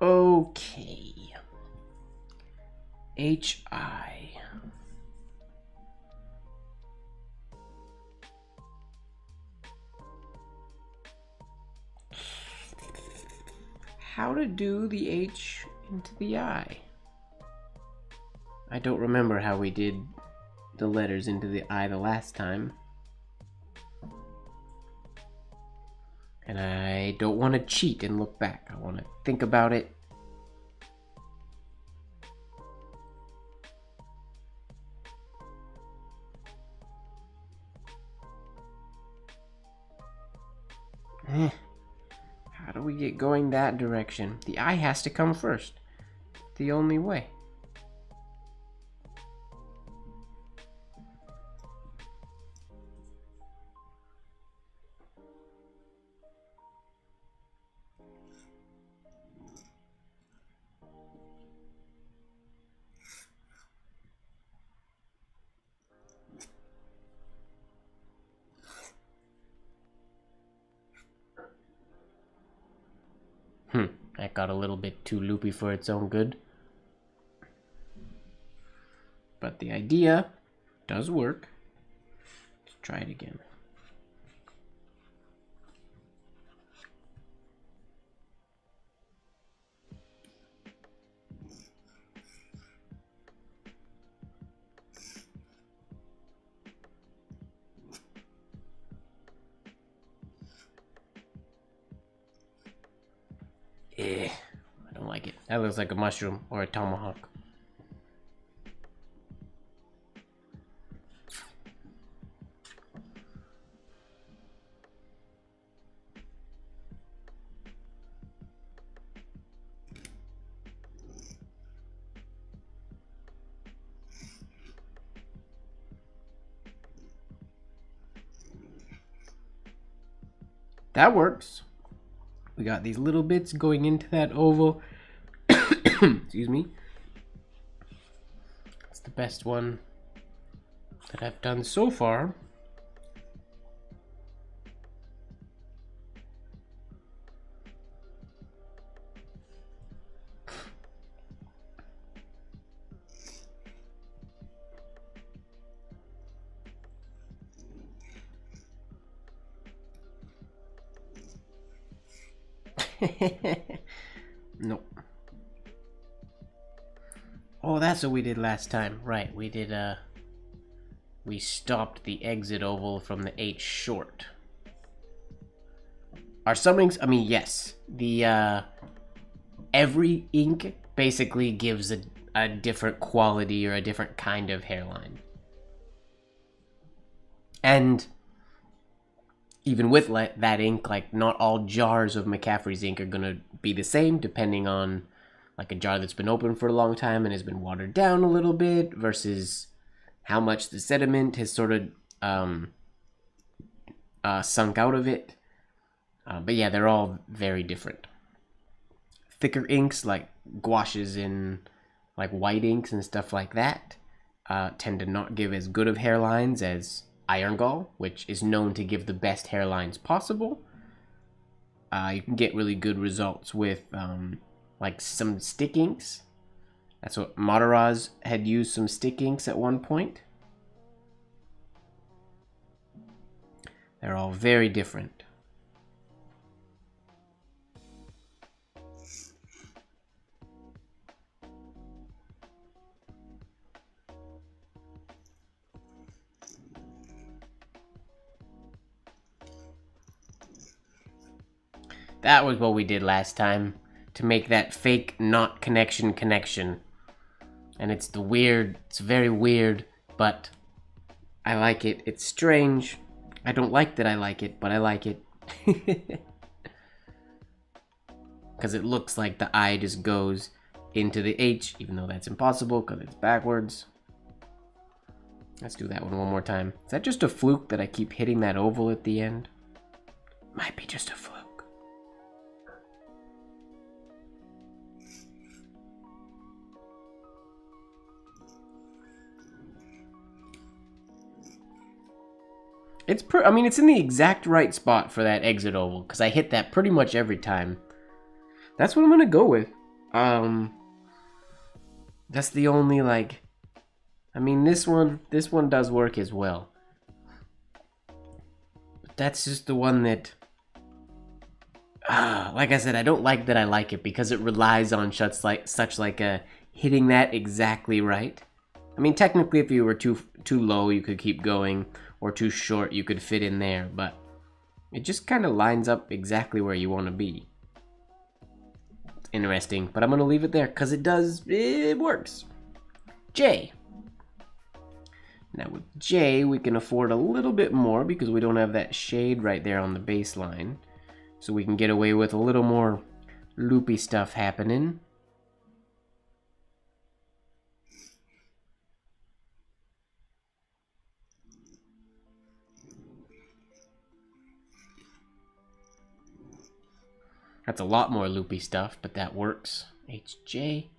Okay. HI. How to do the H into the I? I don't remember how we did the letters into the I the last time. And I don't want to cheat and look back. I want to think about it. How do we get going that direction? The I has to come first. The only way. That got a little bit too loopy for its own good. But the idea does work. Let's try it again. I don't like it. That looks like a mushroom or a tomahawk. That works. We got these little bits going into that oval. Excuse me. It's the best one that I've done so far. Nope. Oh, that's what we did last time. Right, we did, we stopped the exit oval from the H short. Are some inks, I mean, yes. The, every ink basically gives a different quality or a different kind of hairline. And even with that ink, like, not all jars of McCaffrey's ink are gonna be the same, depending on, like, a jar that's been open for a long time and has been watered down a little bit versus how much the sediment has sort of sunk out of it. But yeah, they're all very different. Thicker inks, like gouaches and like white inks and stuff like that, tend to not give as good of hairlines as Iron Gall, which is known to give the best hairlines possible. You can get really good results with like some stick inks. That's what Mataraz had used, some stick inks at one point. They're all very different. That was what we did last time to make that fake not connection. And it's very weird, but I like it. It's strange. I don't like that I like it, but I like it. Because it looks like the I just goes into the H, even though that's impossible because it's backwards. Let's do that one more time. Is that just a fluke that I keep hitting that oval at the end? Might be just a fluke. I mean, it's in the exact right spot for that exit oval, because I hit that pretty much every time. That's what I'm gonna go with. That's the only, like... I mean, this one does work as well. But that's just the one that... like I said, I don't like that I like it, because it relies on such like a hitting that exactly right. I mean, technically, if you were too low, you could keep going, or too short, you could fit in there, but it just kind of lines up exactly where you want to be. It's interesting, but I'm going to leave it there, because it works. J. Now with J, we can afford a little bit more, because we don't have that shade right there on the baseline. So we can get away with a little more loopy stuff happening. That's a lot more loopy stuff, but that works. HJ.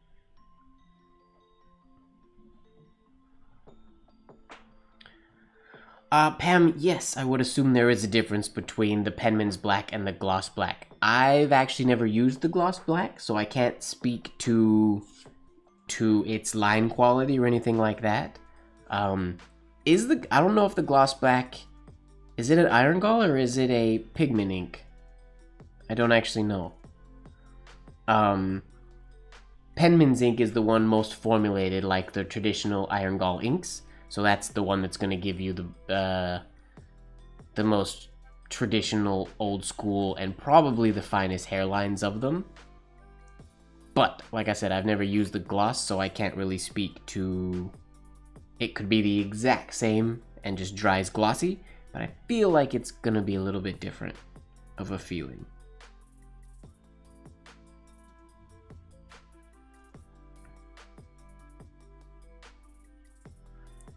Pam, yes, I would assume there is a difference between the Penman's Black and the Gloss Black. I've actually never used the Gloss Black, so I can't speak to its line quality or anything like that. I don't know if the Gloss Black, is it an iron gall or is it a pigment ink? I don't actually know. Penman's ink is the one most formulated like the traditional iron gall inks. So that's the one that's going to give you the most traditional, old school, and probably the finest hairlines of them. But, like I said, I've never used the gloss, so I can't really speak to... It could be the exact same and just dries glossy, but I feel like it's going to be a little bit different of a feeling.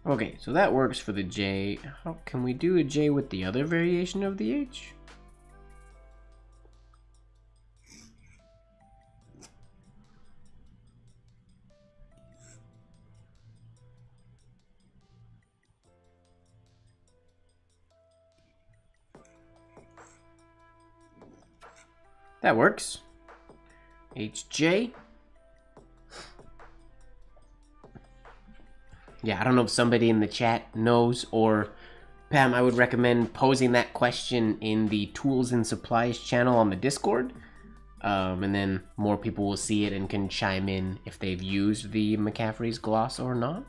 Okay, so that works for the J. How can we do a J with the other variation of the H? That works. HJ. Yeah, I don't know if somebody in the chat knows, or Pam, I would recommend posing that question in the Tools and Supplies channel on the Discord. And then more people will see it and can chime in if they've used the McCaffrey's gloss or not.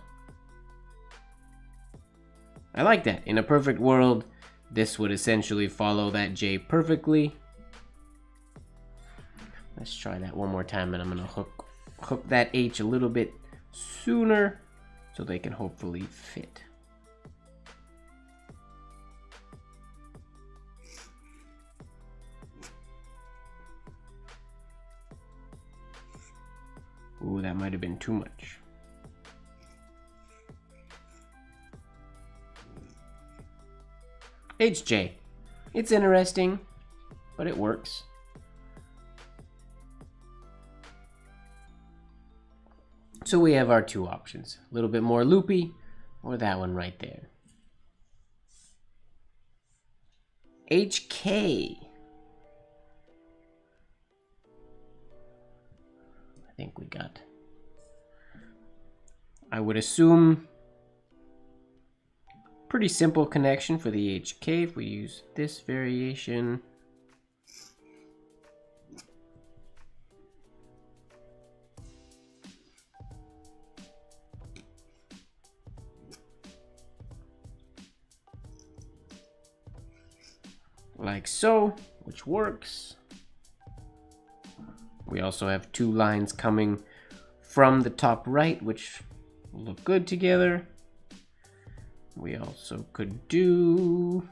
I like that. In a perfect world, this would essentially follow that J perfectly. Let's try that one more time, and I'm gonna hook that H a little bit sooner so they can hopefully fit. Ooh, that might have been too much. HJ. It's interesting, but it works. So we have our two options. A little bit more loopy, or that one right there. HK. I think we got... I would assume pretty simple connection for the HK if we use this variation. Like so, which works. We also have two lines coming from the top right, which will look good together. We also could do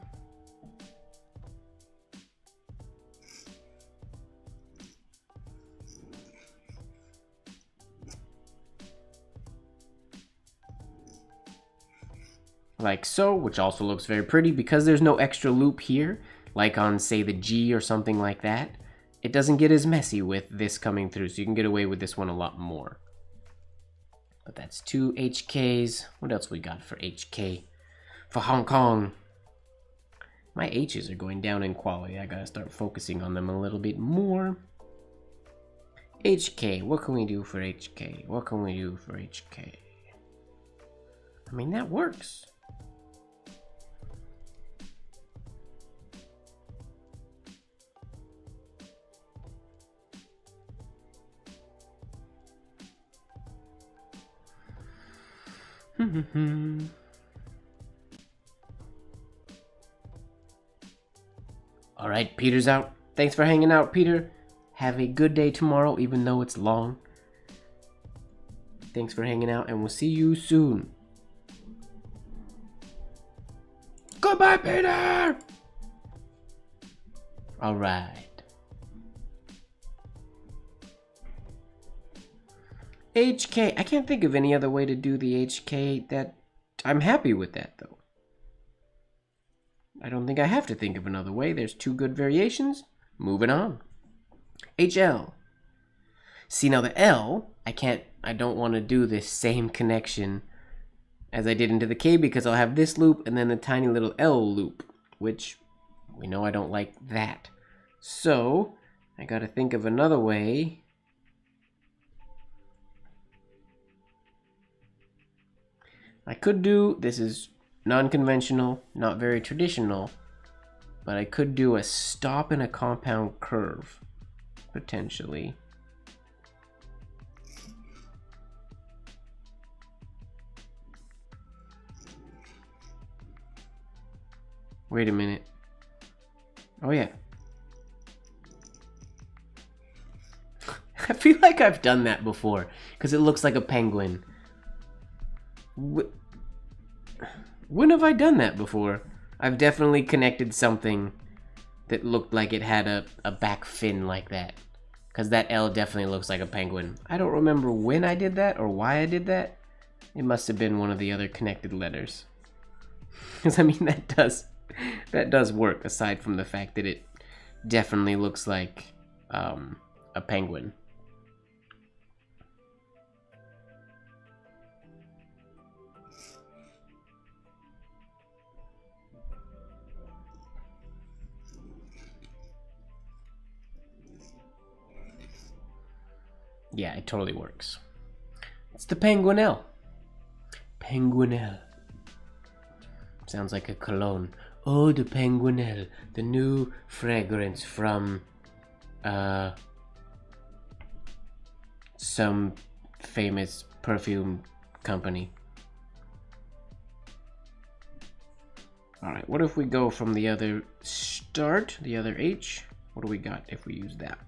like so, which also looks very pretty because there's no extra loop here, like on, say, the G or something like that. It doesn't get as messy with this coming through, so you can get away with this one a lot more. But that's two HKs. What else we got for HK? For Hong Kong. My H's are going down in quality. I gotta start focusing on them a little bit more. HK, what can we do for HK? What can we do for HK? I mean, that works. All right, Peter's out. Thanks for hanging out, Peter. Have a good day tomorrow, even though it's long. Thanks for hanging out, and we'll see you soon. Goodbye, Peter! All right. HK. I can't think of any other way to do the HK that... I'm happy with that, though. I don't think I have to think of another way. There's two good variations. Moving on. HL. See, now the L, I don't want to do this same connection as I did into the K, because I'll have this loop and then the tiny little L loop, which we know I don't like that. So I got to think of another way. I could do, this is non-conventional, not very traditional, but I could do a stop in a compound curve, potentially. Wait a minute. Oh yeah. I feel like I've done that before, because it looks like a penguin. When have I done that before? I've definitely connected something that looked like it had a back fin like that. Because that L definitely looks like a penguin. I don't remember when I did that or why I did that. It must have been one of the other connected letters. Because I mean, that does work, aside from the fact that it definitely looks like a penguin. Yeah, it totally works. It's the Penguin L. Penguin L. Sounds like a cologne. Oh, the Penguin L. The new fragrance from some famous perfume company. Alright, what if we go from the other start, the other H? What do we got if we use that?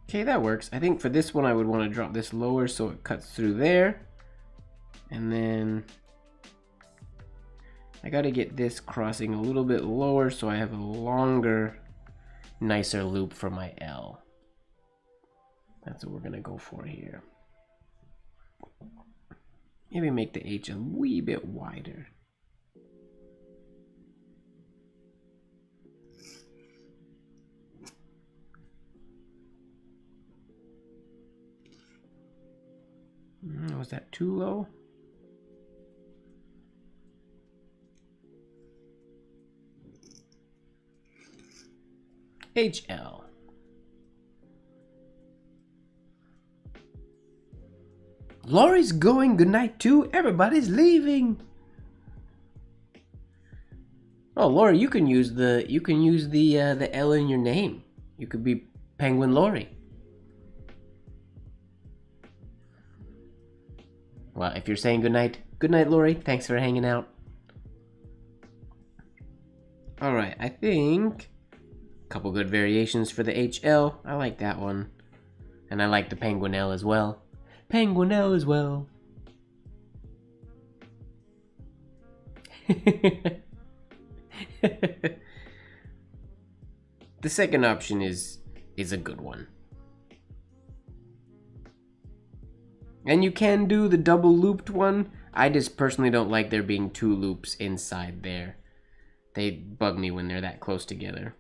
Okay, that works. I think for this one I would want to drop this lower so it cuts through there. And then I gotta get this crossing a little bit lower so I have a longer, nicer loop for my L. That's what we're gonna go for here. Maybe make the H a wee bit wider. Was that too low? HL. Laurie's going. Good night too. Everybody's leaving. Oh, Laurie, you can use the L in your name. You could be Penguin Laurie. Well, if you're saying goodnight, good night, Lori. Thanks for hanging out. Alright, I think a couple good variations for the HL. I like that one. And I like the Penguinelle as well. Penguinelle as well. The second option is a good one. And you can do the double looped one. I just personally don't like there being two loops inside there. They bug me when they're that close together.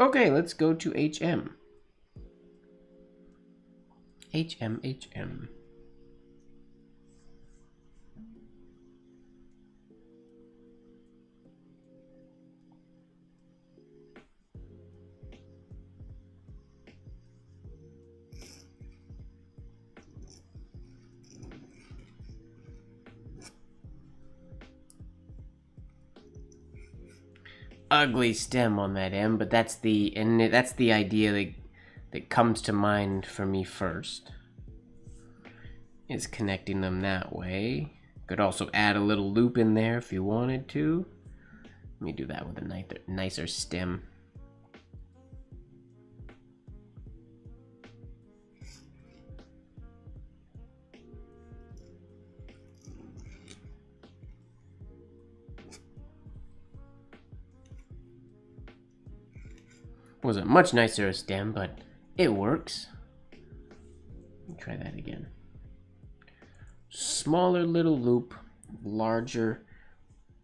Okay, let's go to HM. HM. Ugly stem on that M, but that's the idea that comes to mind for me first. Is connecting them that way. Could also add a little loop in there if you wanted to. Let me do that with a nicer stem. Wasn't much nicer a stem, but it works. Let me try that again. Smaller little loop, larger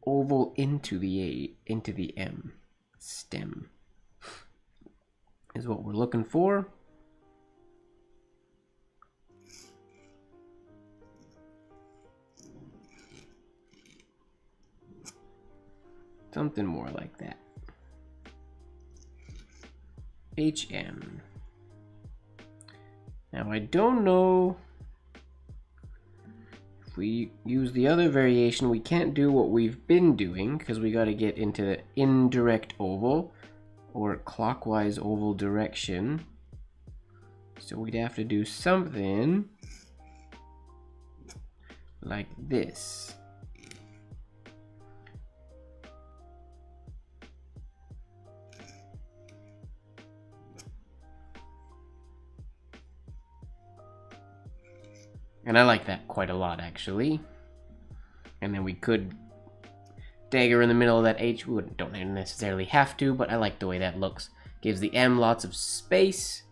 oval into the M. Stem is what we're looking for. Something more like that. HM. Now I don't know if we use the other variation. We can't do what we've been doing because we got to get into the indirect oval or clockwise oval direction. So we'd have to do something like this. And I like that quite a lot, actually. And then we could dagger in the middle of that H. We don't necessarily have to, but I like the way that looks. Gives the M lots of space.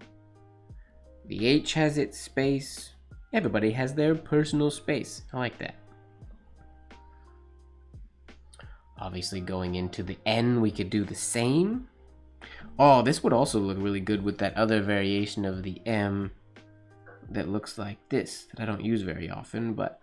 The H has its space. Everybody has their personal space. I like that. Obviously, going into the N, we could do the same. Oh, this would also look really good with that other variation of the M that looks like this, that I don't use very often, but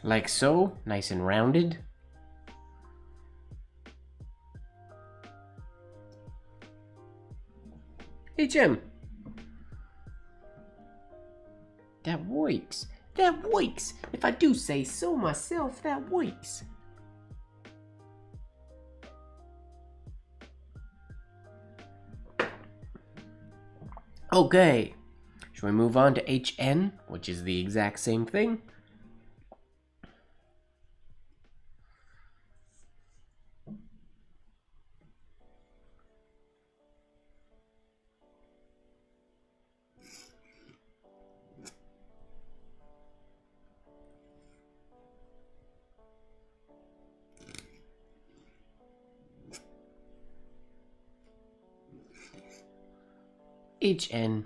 like so, nice and rounded. HM. That works. That works. If I do say so myself, that works. Okay. Should we move on to HN, which is the exact same thing? HN.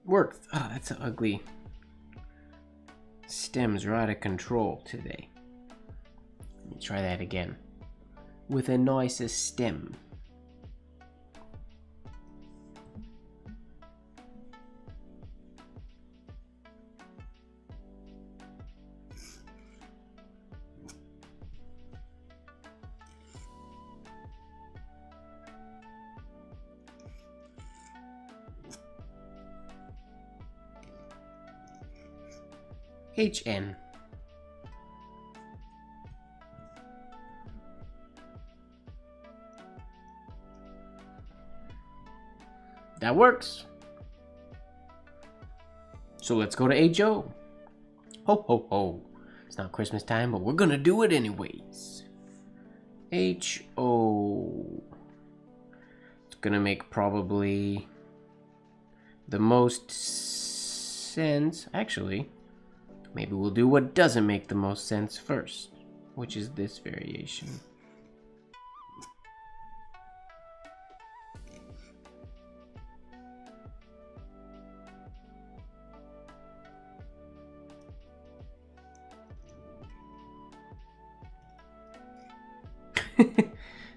Worked. Oh, that's ugly. Stems are out of control today. Let me try that again. With a nicer stem. HN. That works. So let's go to HO. Ho ho ho. It's not Christmas time, but we're gonna do it anyways. HO. It's gonna make probably the most sense. Actually, maybe we'll do what doesn't make the most sense first, which is this variation.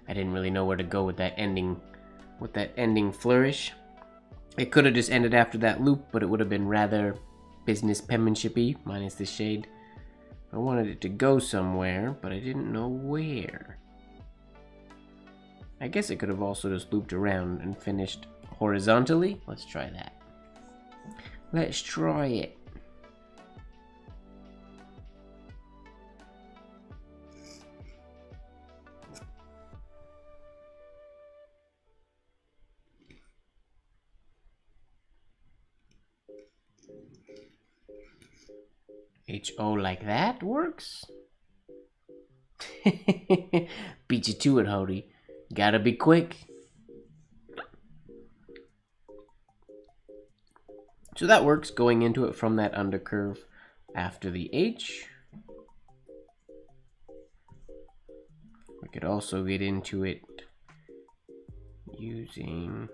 I didn't really know where to go with that ending flourish. It could have just ended after that loop, but it would have been rather business penmanship-y, minus the shade. I wanted it to go somewhere, but I didn't know where. I guess it could have also just looped around and finished horizontally. Let's try that. Let's try it. HO like that works? Beat you to it, Hody. Gotta be quick. So that works, going into it from that undercurve after the H. We could also get into it using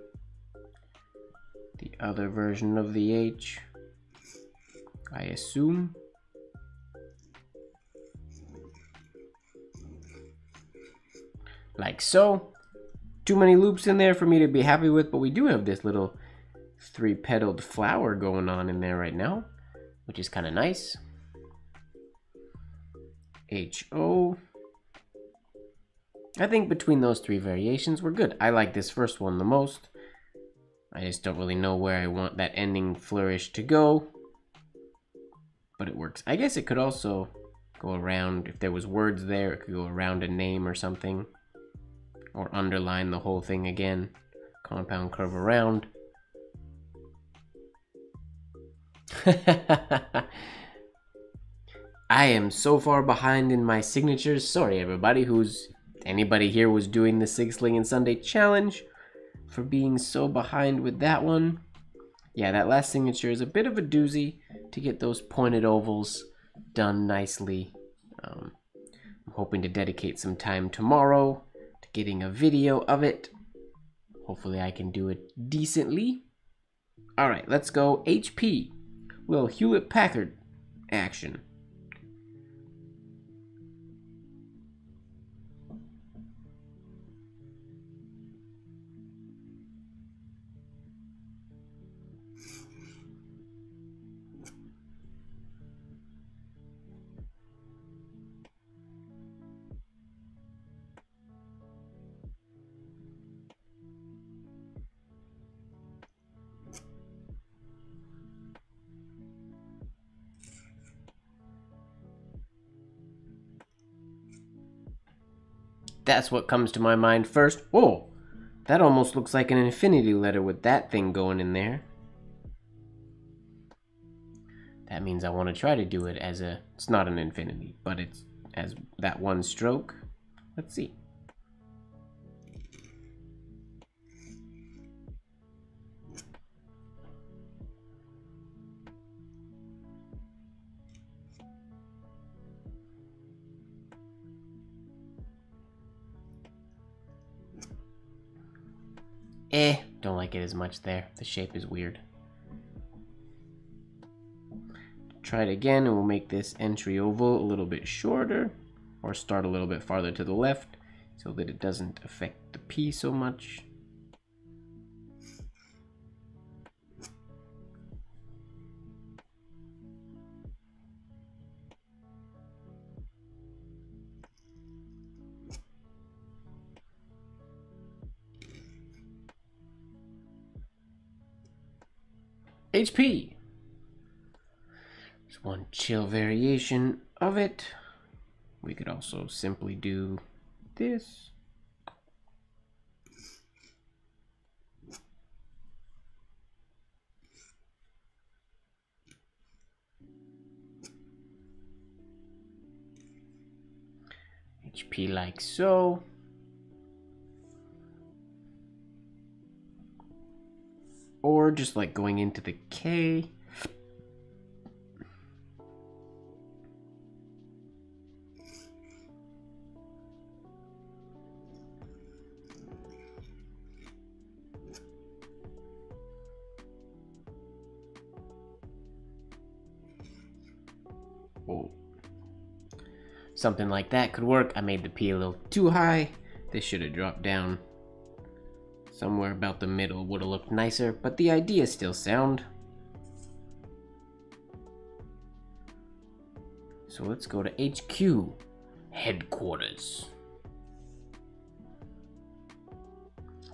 the other version of the H, I assume. Like so. Too many loops in there for me to be happy with, but we do have this little 3-petaled flower going on in there right now, which is kind of nice. HO. I think between those 3 variations, we're good. I like this first one the most. I just don't really know where I want that ending flourish to go, but it works. I guess it could also go around, if there was words there, it could go around a name or something. Or underline the whole thing again. Compound curve around. I am so far behind in my signatures. Sorry everybody anybody here was doing the 6 Sling and Sunday challenge for being so behind with that one. Yeah, that last signature is a bit of a doozy to get those pointed ovals done nicely. I'm hoping to dedicate some time tomorrow getting a video of it. Hopefully I can do it decently. Alright, let's go HP. Little Hewlett-Packard action. That's what comes to my mind first. Whoa, that almost looks like an infinity letter with that thing going in there. That means I want to try to do it as it's not an infinity, but it's as that one stroke. Let's see. Don't like it as much there. The shape is weird. Try it again and we'll make this entry oval a little bit shorter, or start a little bit farther to the left so that it doesn't affect the P so much. HP. So one chill variation of it. We could also simply do this. HP like so. Or just like going into the K. Oh. Something like that could work. I made the P a little too high. This should have dropped down somewhere about the middle. Would have looked nicer, but the idea is still sound. So let's go to HQ, headquarters.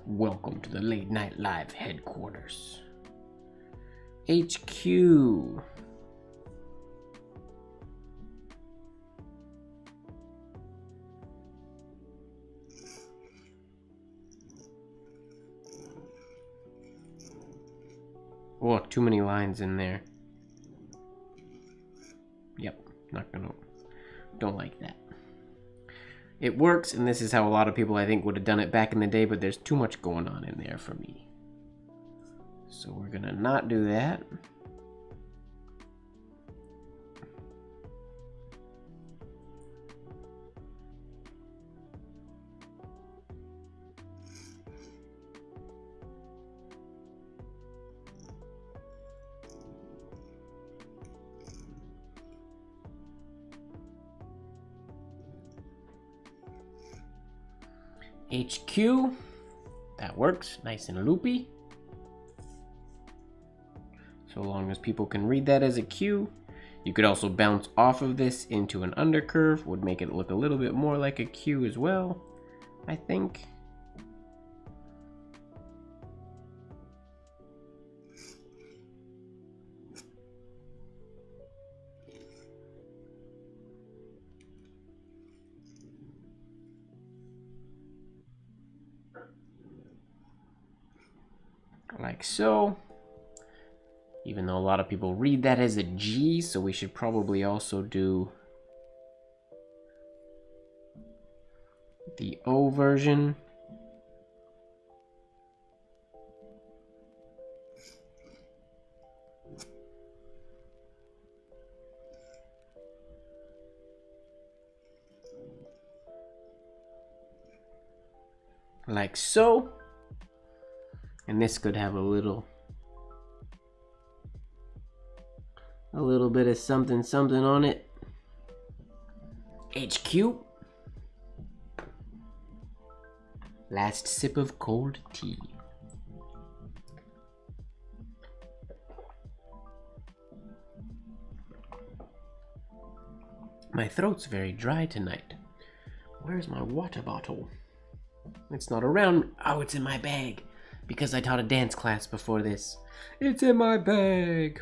Welcome to the Late Night Live headquarters. HQ. Whoa, too many lines in there. Yep, don't like that. It works, and this is how a lot of people I think would have done it back in the day, but there's too much going on in there for me. So we're gonna not do that. HQ, that works, nice and loopy. So long as people can read that as a Q. You could also bounce off of this into an undercurve, would make it look a little bit more like a Q as well, I think. Like so. Even though a lot of people read that as a G, so we should probably also do the O version. Like so. And this could have a little bit of something on it. HQ. Last sip of cold tea. My throat's very dry tonight. Where's my water bottle? It's not around. Oh, it's in my bag. Because I taught a dance class before this. It's in my bag.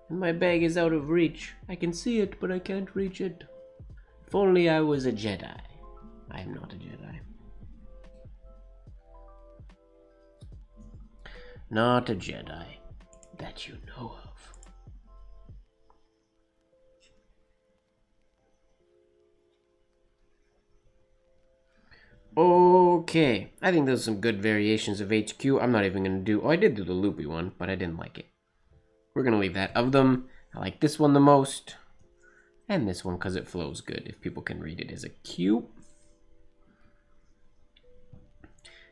And my bag is out of reach. I can see it, but I can't reach it. If only I was a Jedi. I am not a Jedi. Not a Jedi that you know of. Okay, I think those are some good variations of HQ. I'm not even going to do... Oh, I did do the loopy one, but I didn't like it. We're going to leave that. Of them, I like this one the most. And this one because it flows good, if people can read it as a Q.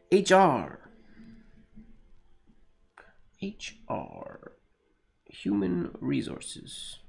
HR. HR. Human Resources.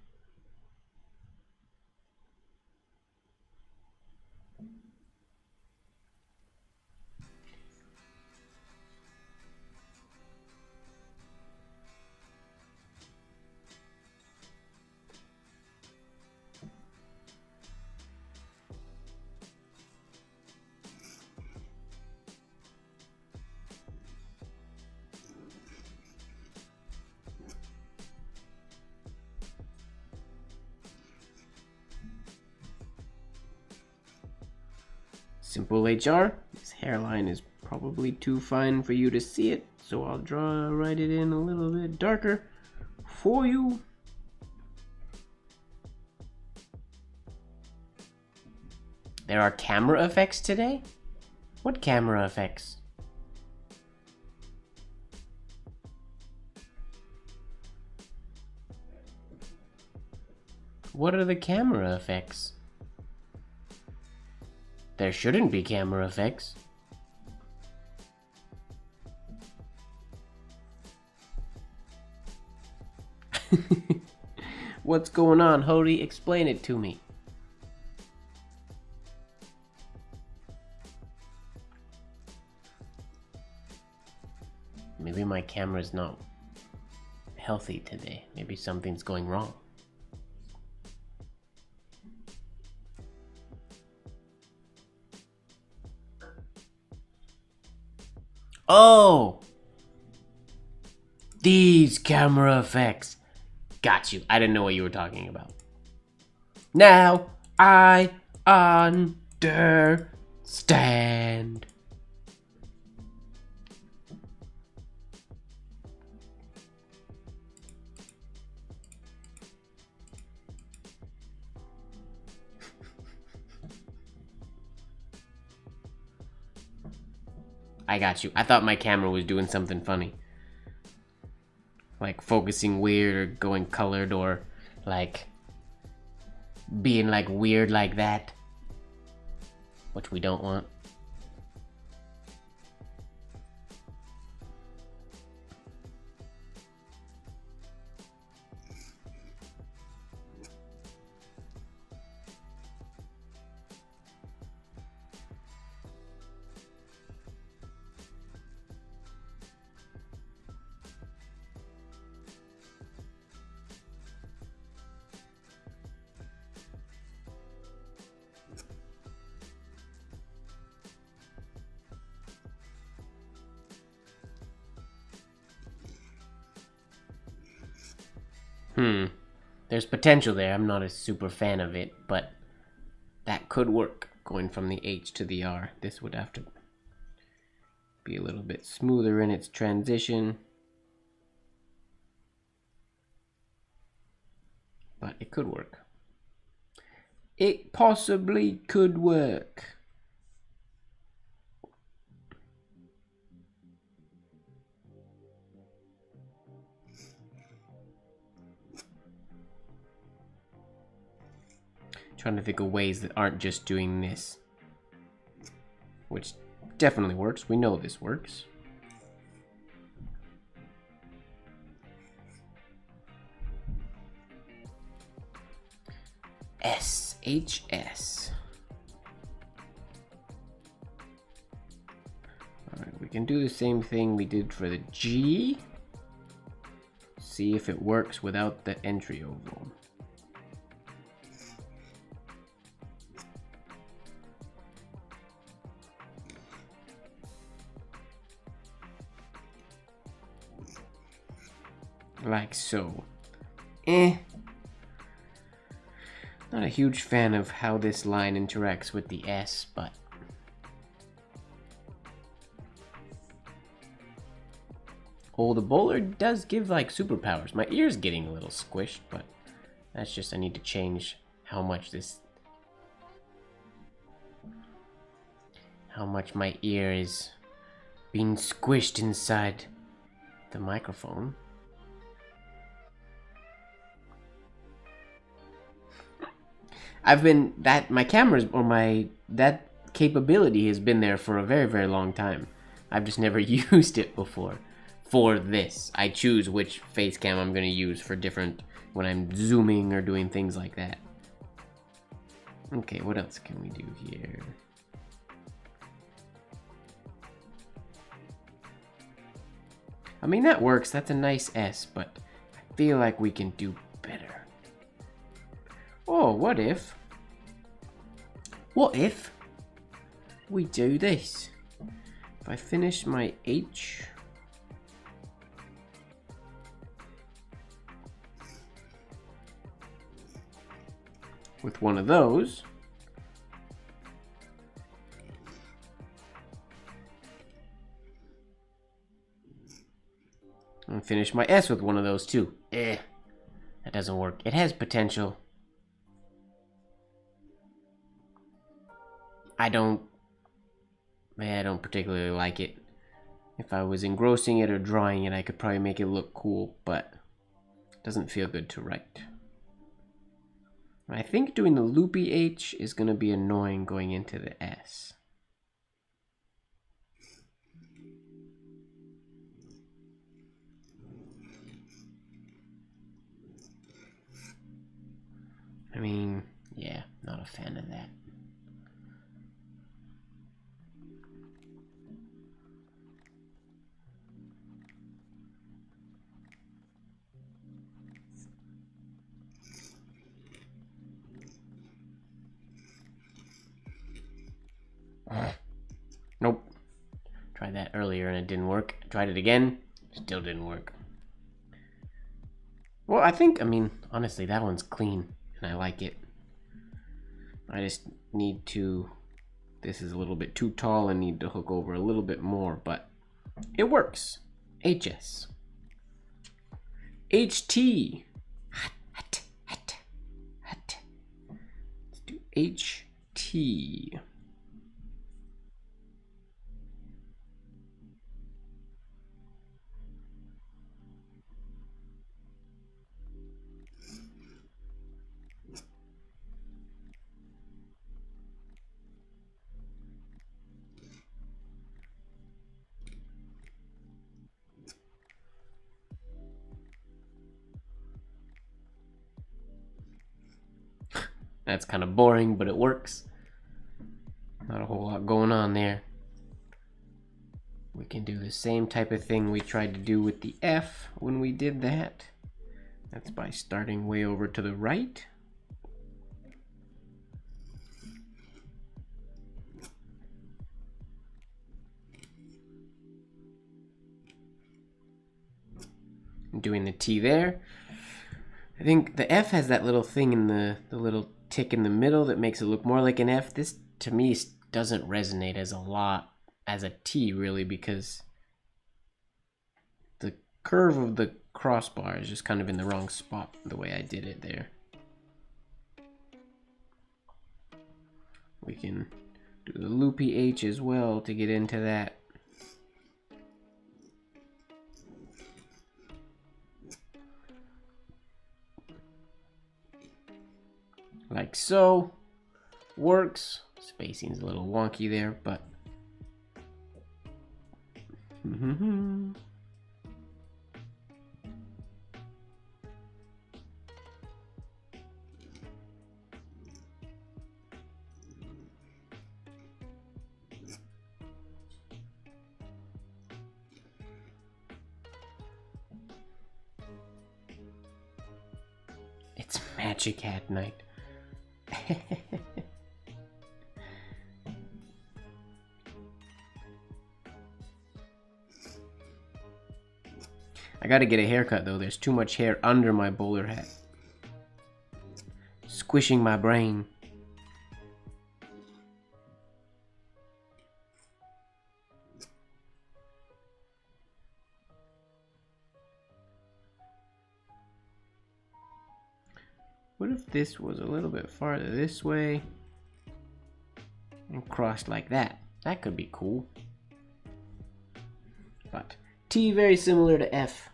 Simple HR. This hairline is probably too fine for you to see it, so I'll write it in a little bit darker for you. There are camera effects today? What camera effects? What are the camera effects? There shouldn't be camera effects. What's going on, Hody? Explain it to me. Maybe my camera's not healthy today. Maybe something's going wrong. Oh! These camera effects. Got you. I didn't know what you were talking about. Now I understand. I got you. I thought my camera was doing something funny. Like focusing weird or going colored or like being like weird like that. Which we don't want. There's potential there. I'm not a super fan of it, but that could work. Going from the H to the R. This would have to be a little bit smoother in its transition. But it could work. It possibly could work. Trying to think of ways that aren't just doing this. Which definitely works. We know this works. SHS. Alright, we can do the same thing we did for the G. See if it works without the entry oval. Like so. Not a huge fan of how this line interacts with the S, but oh, the bowler does give like superpowers. My ear's getting a little squished, but that's just I need to change how much my ear is being squished inside the microphone. My cameras or that capability has been there for a very, very long time. I've just never used it before. For this, I choose which face cam I'm going to use for different, when I'm zooming or doing things like that. Okay, what else can we do here? I mean, that works. That's a nice S, but I feel like we can do better. Oh, what if we do this? If I finish my H with one of those, And finish my S with one of those too. That doesn't work. It has potential. I don't particularly like it. If I was engrossing it or drawing it, I could probably make it look cool, but it doesn't feel good to write. I think doing the loopy H is going to be annoying going into the S. I mean, yeah, not a fan of that. Nope. Tried that earlier and it didn't work. Tried it again, still didn't work. Well, I mean, honestly, that one's clean and I like it. I just need to, this is a little bit too tall and need to hook over a little bit more, but it works. HS. HT. Let's do HT. That's kind of boring, but it works. Not a whole lot going on there. We can do the same type of thing we tried to do with the F when we did that. That's by starting way over to the right. And doing the T there. I think the F has that little thing in the little tick in the middle that makes it look more like an F. This, to me, doesn't resonate as a T, really, because the curve of the crossbar is just kind of in the wrong spot the way I did it there. We can do the loopy H as well to get into that. Like so. Works. Spacing's a little wonky there, but it's magic at night. I gotta get a haircut though. There's too much hair under my bowler hat. Squishing my brain. What if this was a little bit farther this way and crossed like that? That could be cool. But T very similar to F.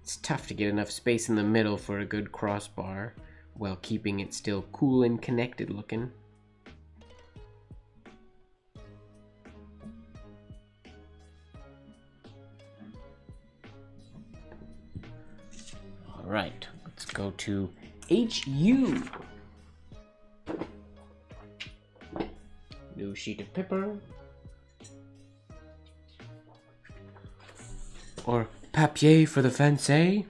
It's tough to get enough space in the middle for a good crossbar while keeping it still cool and connected looking. All right, let's go to HU. New sheet of paper. Or papier for the fancy.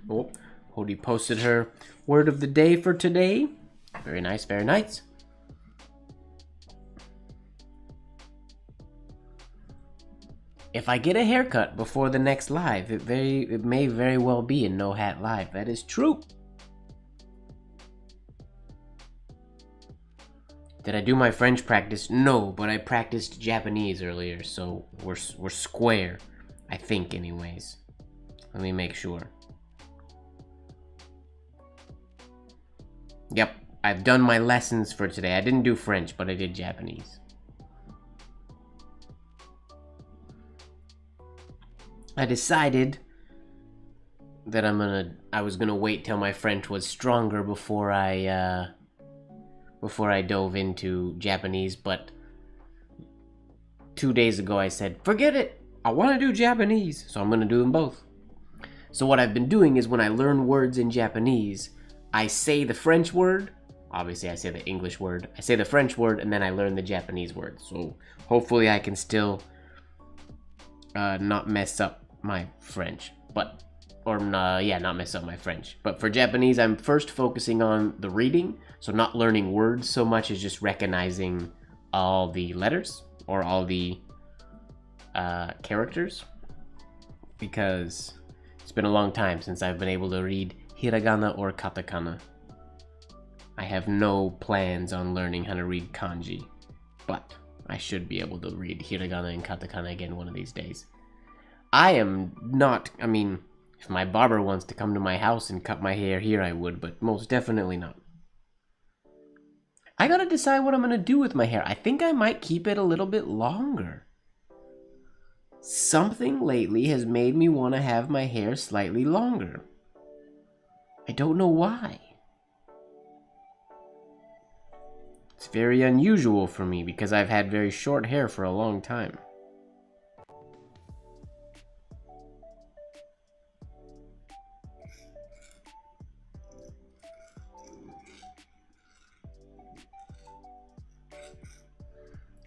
Oh, Hody posted her word of the day for today. Very nice, very nice. if I get a haircut before the next live, it may very well be a no hat live. That is true. Did I do my French practice? No, but I practiced Japanese earlier, so we're square. I think, anyways. Let me make sure. Yep, I've done my lessons for today. I didn't do French, but I did Japanese. I decided that I was gonna wait till my French was stronger before I dove into Japanese, but 2 days ago I said, forget it, I want to do Japanese, so I'm gonna do them both. So what I've been doing is when I learn words in Japanese, I say the French word, obviously I say the English word, I say the French word, and then I learn the Japanese word. So hopefully I can still not mess up my French, not mess up my French. But for Japanese, I'm first focusing on the reading, so not learning words so much as just recognizing all the letters or all the characters, because it's been a long time since I've been able to read hiragana or katakana. I have no plans on learning how to read kanji, but I should be able to read hiragana and katakana again one of these days. If my barber wants to come to my house and cut my hair here, I would, but most definitely not. I gotta decide what I'm gonna do with my hair. I think I might keep it a little bit longer. Something lately has made me want to have my hair slightly longer. I don't know why. It's very unusual for me because I've had very short hair for a long time.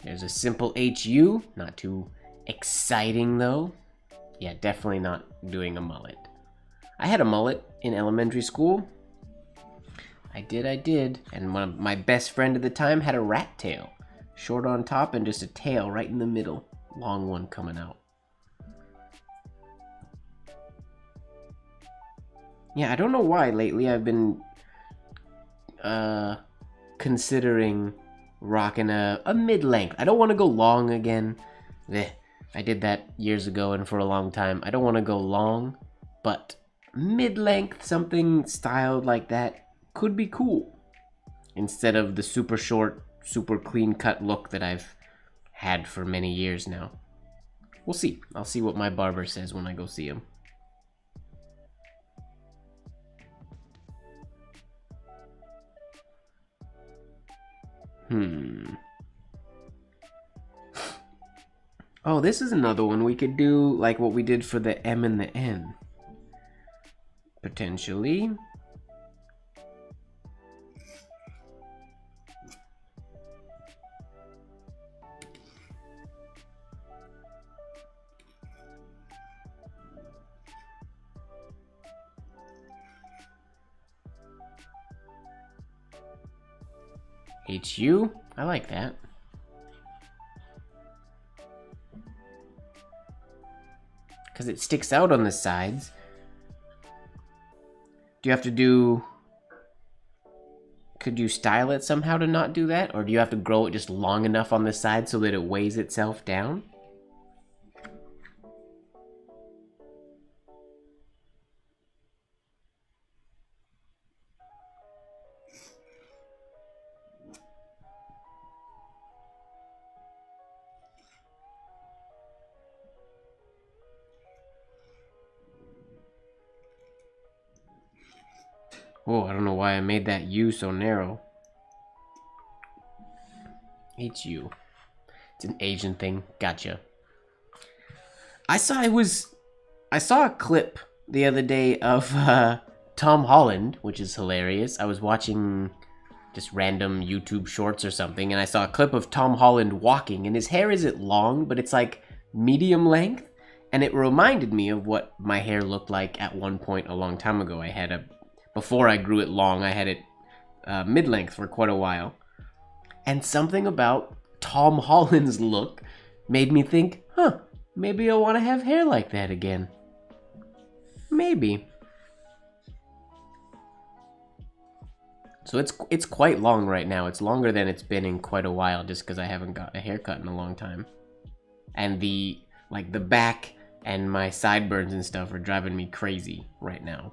There's a simple HU, not too exciting though. Yeah, definitely not doing a mullet. I had a mullet in elementary school. I did. And my best friend at the time had a rat tail. Short on top and just a tail right in the middle. Long one coming out. Yeah, I don't know why lately I've been considering rocking a mid-length. I don't want to go long again. I did that years ago and for a long time. I don't want to go long, but mid-length, something styled like that could be cool. Instead of the super short, super clean-cut look that I've had for many years now. We'll see. I'll see what my barber says when I go see him. Oh, this is another one. We could do like what we did for the M and the N. Potentially. HU? I like that. Because it sticks out on the sides. Do you have to do... Could you style it somehow to not do that? Or do you have to grow it just long enough on the side so that it weighs itself down? Oh, I don't know why I made that U so narrow. HU. It's an Asian thing. Gotcha. I saw a clip the other day of Tom Holland, which is hilarious. I was watching just random YouTube shorts or something, and I saw a clip of Tom Holland walking, and his hair isn't long, but it's like medium length, and it reminded me of what my hair looked like at one point a long time ago. Before I grew it long, I had it mid-length for quite a while. And something about Tom Holland's look made me think, Maybe I'll want to have hair like that again. Maybe. So it's quite long right now. It's longer than it's been in quite a while just because I haven't got a haircut in a long time. And the back and my sideburns and stuff are driving me crazy right now.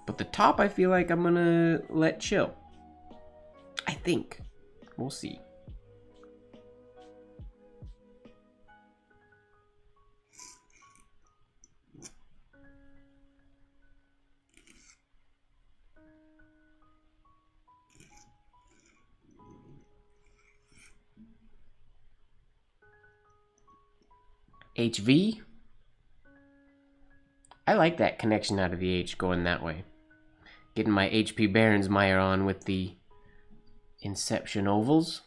But the top I feel like I'm gonna let chill. I think. We'll see. HV? I like that connection out of the H going that way. Getting my HP Baronsmeyer on with the Inception ovals.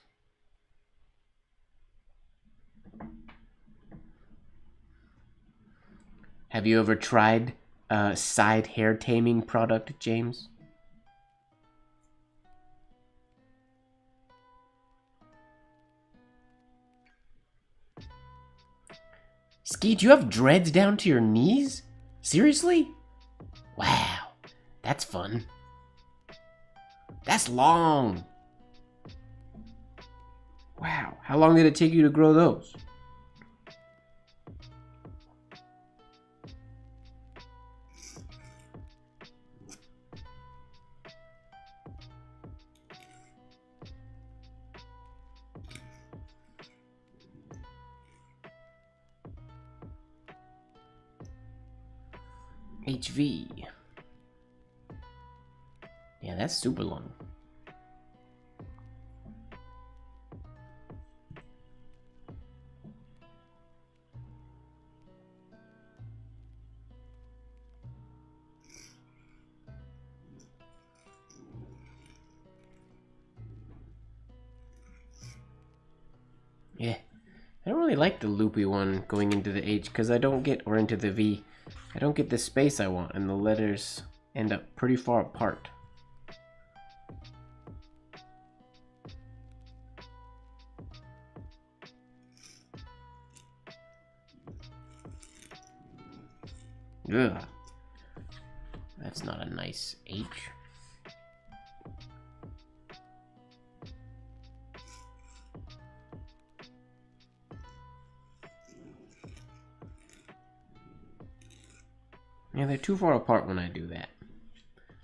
Have you ever tried a side hair taming product, James? Skeet, you have dreads down to your knees? Seriously? Wow, that's fun. That's long. Wow, how long did it take you to grow those? HV. Yeah, that's super long. Yeah, I don't really like the loopy one going into the H because I don't get, or into the V, I don't get the space I want and the letters end up pretty far apart. Ugh. That's not a nice H. Yeah, they're too far apart when I do that.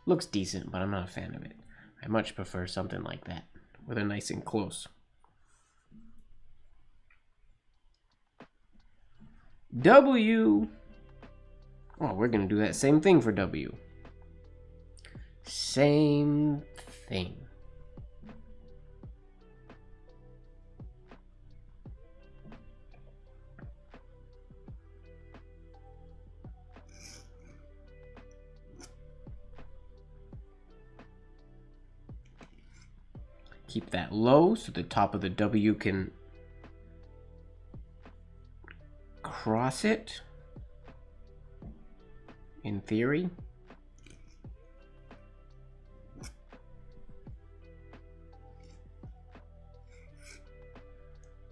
Looks decent, but I'm not a fan of it. I much prefer something like that, where they're nice and close. W! Oh, we're gonna do that same thing for W. Same thing. Keep that low so the top of the W can cross it, in theory.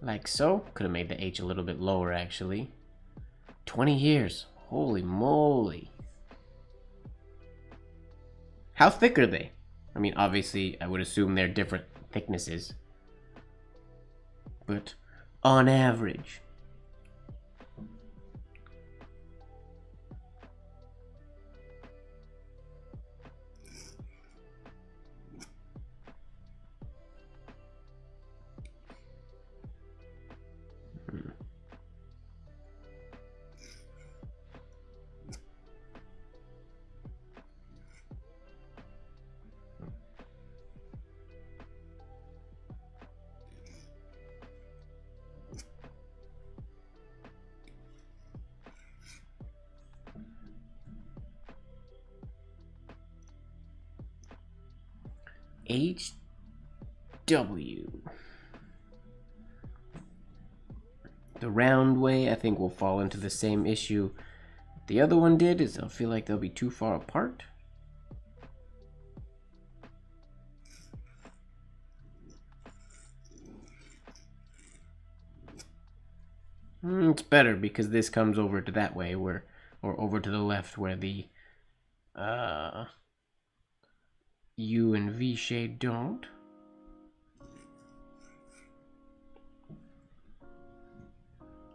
Like so. Could have made the H a little bit lower, actually. 20 years. Holy moly. How thick are they? I mean, obviously, I would assume they're different thicknesses. But on average. HW. The round way, I think, will fall into the same issue the other one did, is I feel like they'll be too far apart. It's better because this comes over to that way or over to the left where the U and V shade don't.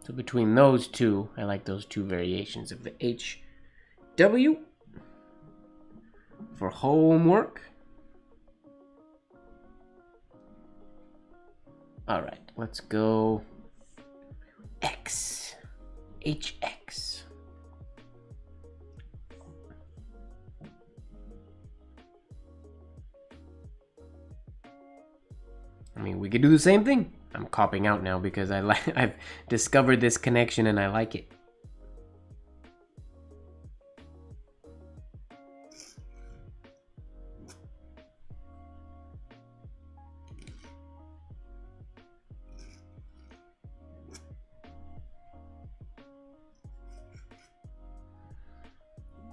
So between those two, I like those two variations of the HW for homework. All right, let's go X, HX. I mean, we could do the same thing. I'm copping out now because I've discovered this connection and I like it.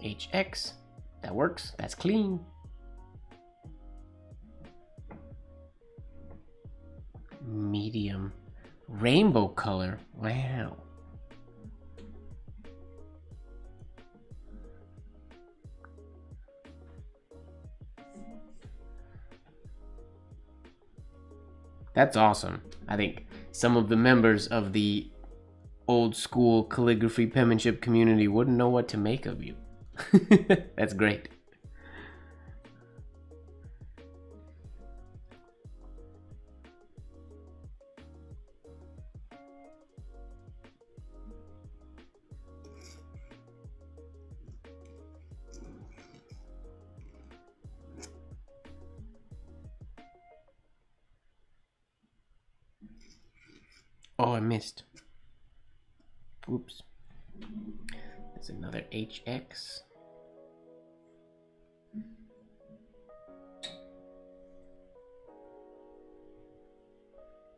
HX, that works, that's clean. Medium, rainbow color, wow. That's awesome. I think some of the members of the old school calligraphy penmanship community wouldn't know what to make of you. That's great. Oh, I missed. Oops. There's another HX.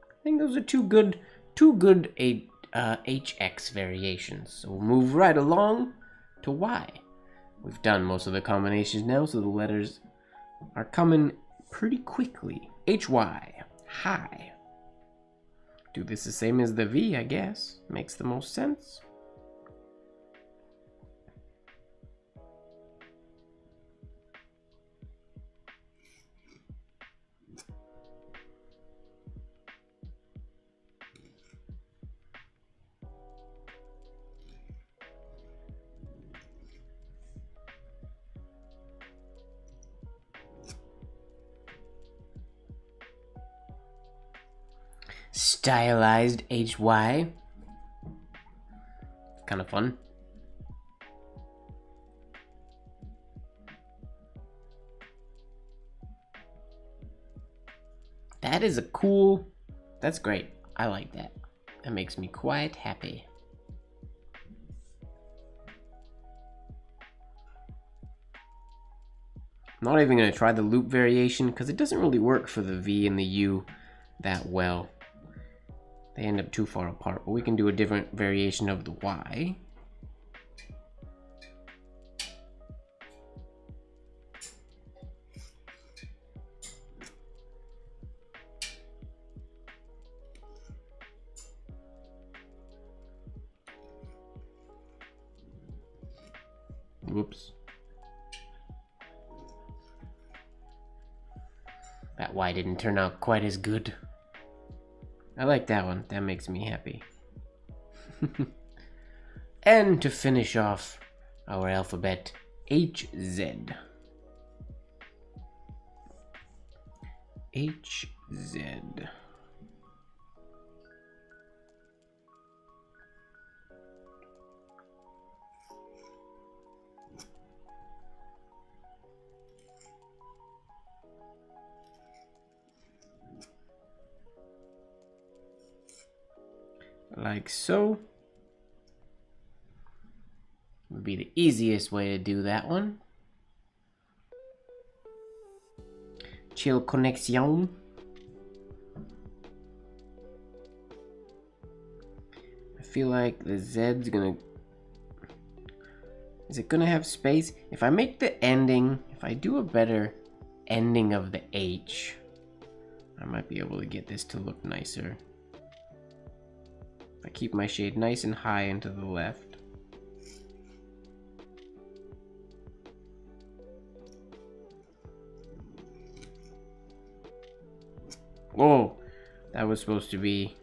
I think those are two good HX variations. So we'll move right along to Y. We've done most of the combinations now, so the letters are coming pretty quickly. HY, high. Do this the same as the V, I guess. Makes the most sense. Stylized HY. Kind of fun. That is a cool, that's great. I like that. That makes me quite happy. I'm not even going to try the loop variation because it doesn't really work for the V and the U that well. They end up too far apart, but we can do a different variation of the Y. Whoops. That Y didn't turn out quite as good. I like that one. That makes me happy. And to finish off our alphabet, HZ. HZ. Like so. Would be the easiest way to do that one. Chill connexion. I feel like the Z's gonna... Is it gonna have space? If I make the ending, if I do a better ending of the H, I might be able to get this to look nicer. If I keep my shade nice and high and to the left. Oh, that was supposed to be...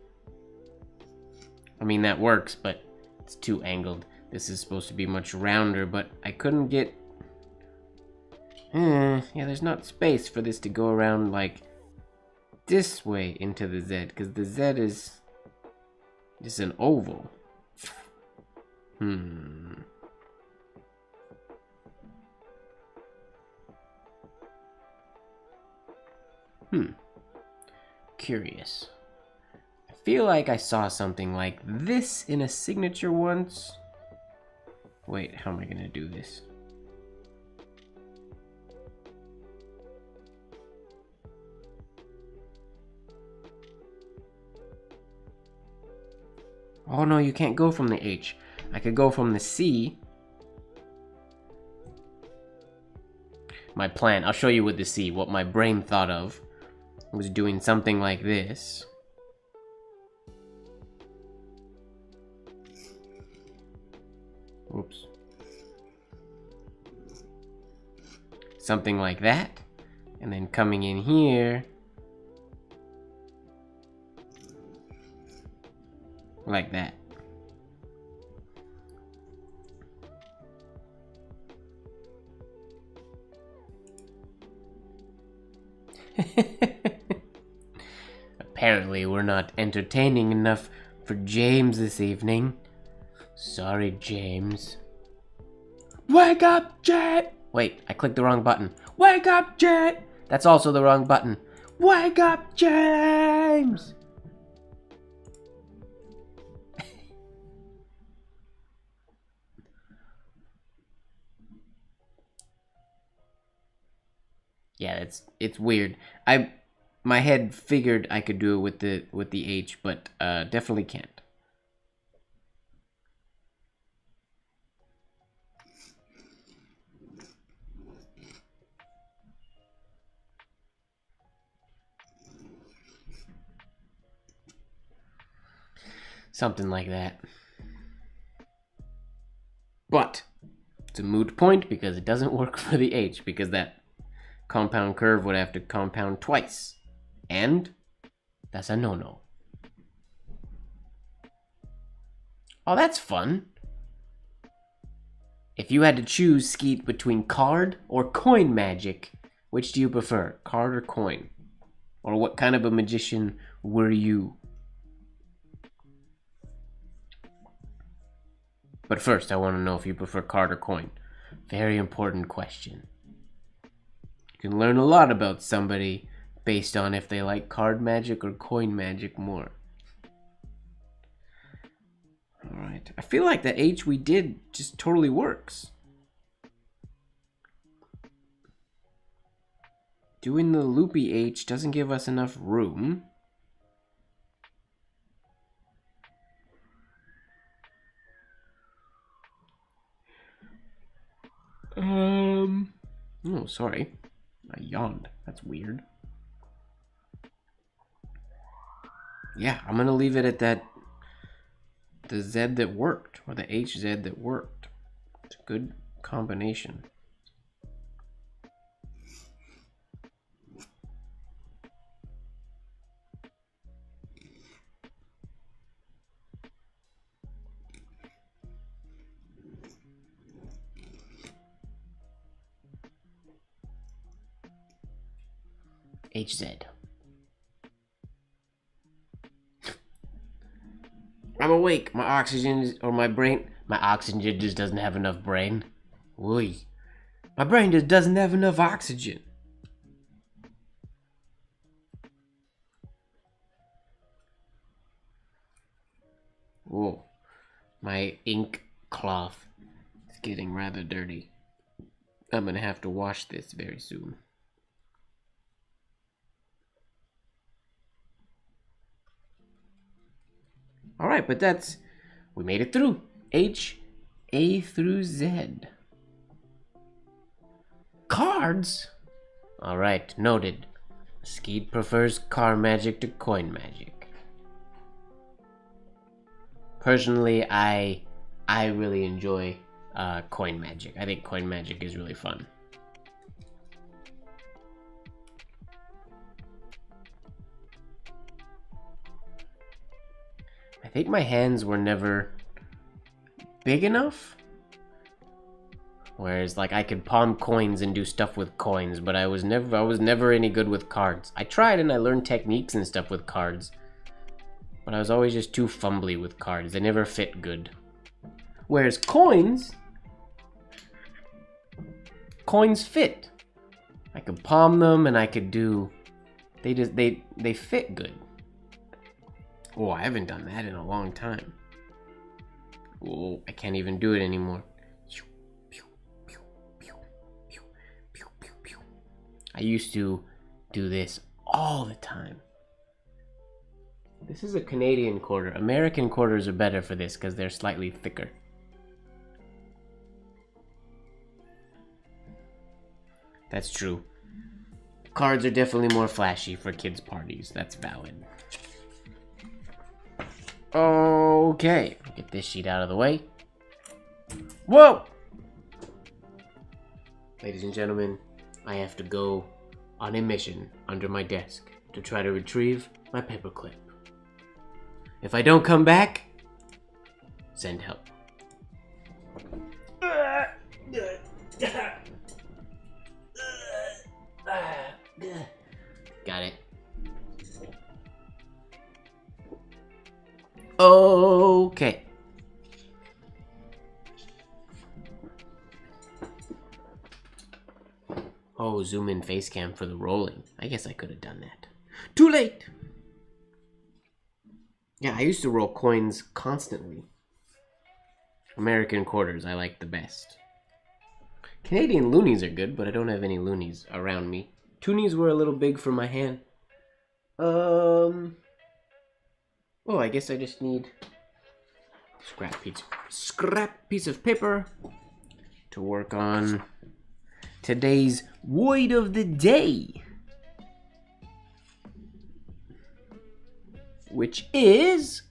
I mean, that works, but it's too angled. This is supposed to be much rounder, but I couldn't get... yeah, there's not space for this to go around, like, this way into the Z, because the Z is just an oval. Curious. I feel like I saw something like this in a signature once. Wait, how am I gonna do this? Oh no, you can't go from the H. I could go from the C. My plan, I'll show you with the C, what my brain thought of was doing something like this. Oops. Something like that. And then coming in here. Like that. Apparently we're not entertaining enough for James this evening. Sorry, James. Wake up, Jet! Wait, I clicked the wrong button. Wake up, Jet! That's also the wrong button. Wake up, James! Yeah, it's weird. My head figured I could do it with the H, but definitely can't. Something like that. But it's a moot point because it doesn't work for the H, because that compound curve would have to compound twice. And that's a no-no. Oh, that's fun. If you had to choose, Skeet, between card or coin magic, which do you prefer, card or coin? Or what kind of a magician were you? But first, I want to know if you prefer card or coin. Very important question. You can learn a lot about somebody based on if they like card magic or coin magic more. Alright, I feel like the H we did just totally works. Doing the loopy H doesn't give us enough room. Oh, sorry. I yawned. That's weird. Yeah, I'm gonna leave it at that. The Z that worked, or the HZ that worked. It's a good combination. HZ. I'm awake. My oxygen is, or my brain, my oxygen just doesn't have enough brain. Oy. My brain just doesn't have enough oxygen. Whoa. My ink cloth is getting rather dirty. I'm gonna have to wash this very soon. Alright, but that's... we made it through. H, A through Z. Cards? Alright, noted. Skeet prefers car magic to coin magic. Personally, I really enjoy coin magic. I think coin magic is really fun. I think my hands were never big enough. Whereas, like, I could palm coins and do stuff with coins, but I was never any good with cards. I tried and I learned techniques and stuff with cards, but I was always just too fumbly with cards. They never fit good. Whereas coins fit. I could palm them and I could do. They fit good. Oh, I haven't done that in a long time. Oh, I can't even do it anymore. I used to do this all the time. This is a Canadian quarter. American quarters are better for this because they're slightly thicker. That's true. Cards are definitely more flashy for kids' parties. That's valid. Okay, get this sheet out of the way. Whoa! Ladies and gentlemen, I have to go on a mission under my desk to try to retrieve my paperclip. If I don't come back, send help. Got it. Okay. Oh, zoom in face cam for the rolling. I guess I could have done that. Too late! Yeah, I used to roll coins constantly. American quarters I like the best. Canadian loonies are good, but I don't have any loonies around me. Toonies were a little big for my hand. Oh, I guess I just need scrap piece of paper to work on today's word of the day, which is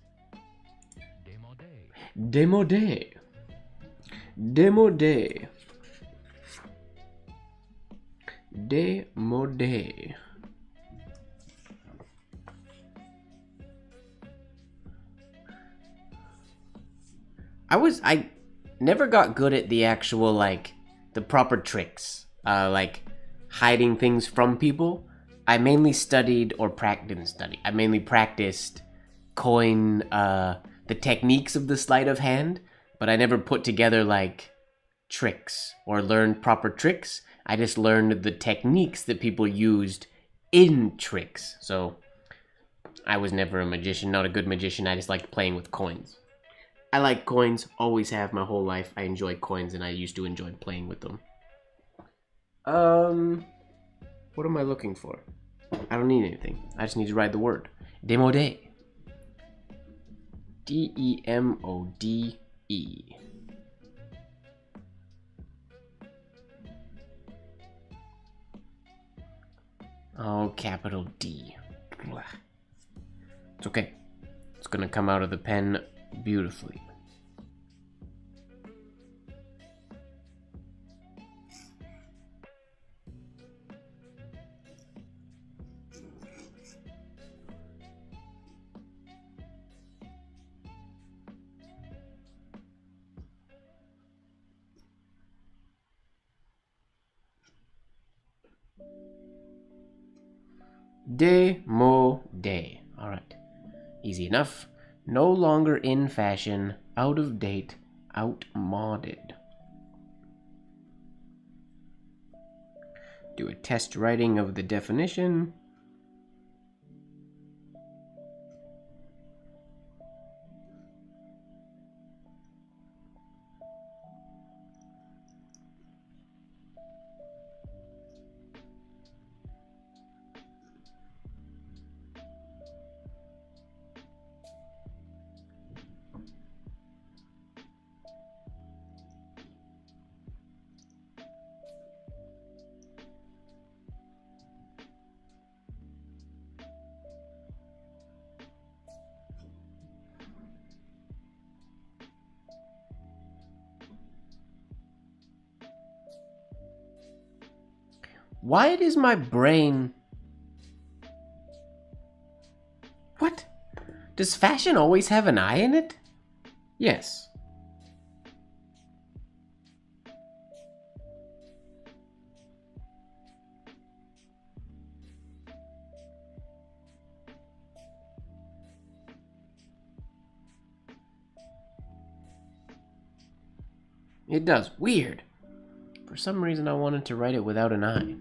démodé. Démodé. Démodé. I never got good at the actual, like, the proper tricks, like hiding things from people. I mainly studied, or didn't study, I mainly practiced the techniques of the sleight of hand, but I never put together, like, tricks or learned proper tricks. I just learned the techniques that people used in tricks. So I was never a magician, not a good magician. I just liked playing with coins. I like coins, always have my whole life. I enjoy coins and I used to enjoy playing with them. What am I looking for? I don't need anything. I just need to write the word. Démodé. D-E-M-O-D-E. Oh, capital D. It's okay. It's gonna come out of the pen beautifully. Démodé. All right. Easy enough. No longer in fashion, out of date, outmoded. Do a test writing of the definition. Why does my brain... What? Does fashion always have an I in it? Yes. It does. Weird. For some reason I wanted to write it without an I.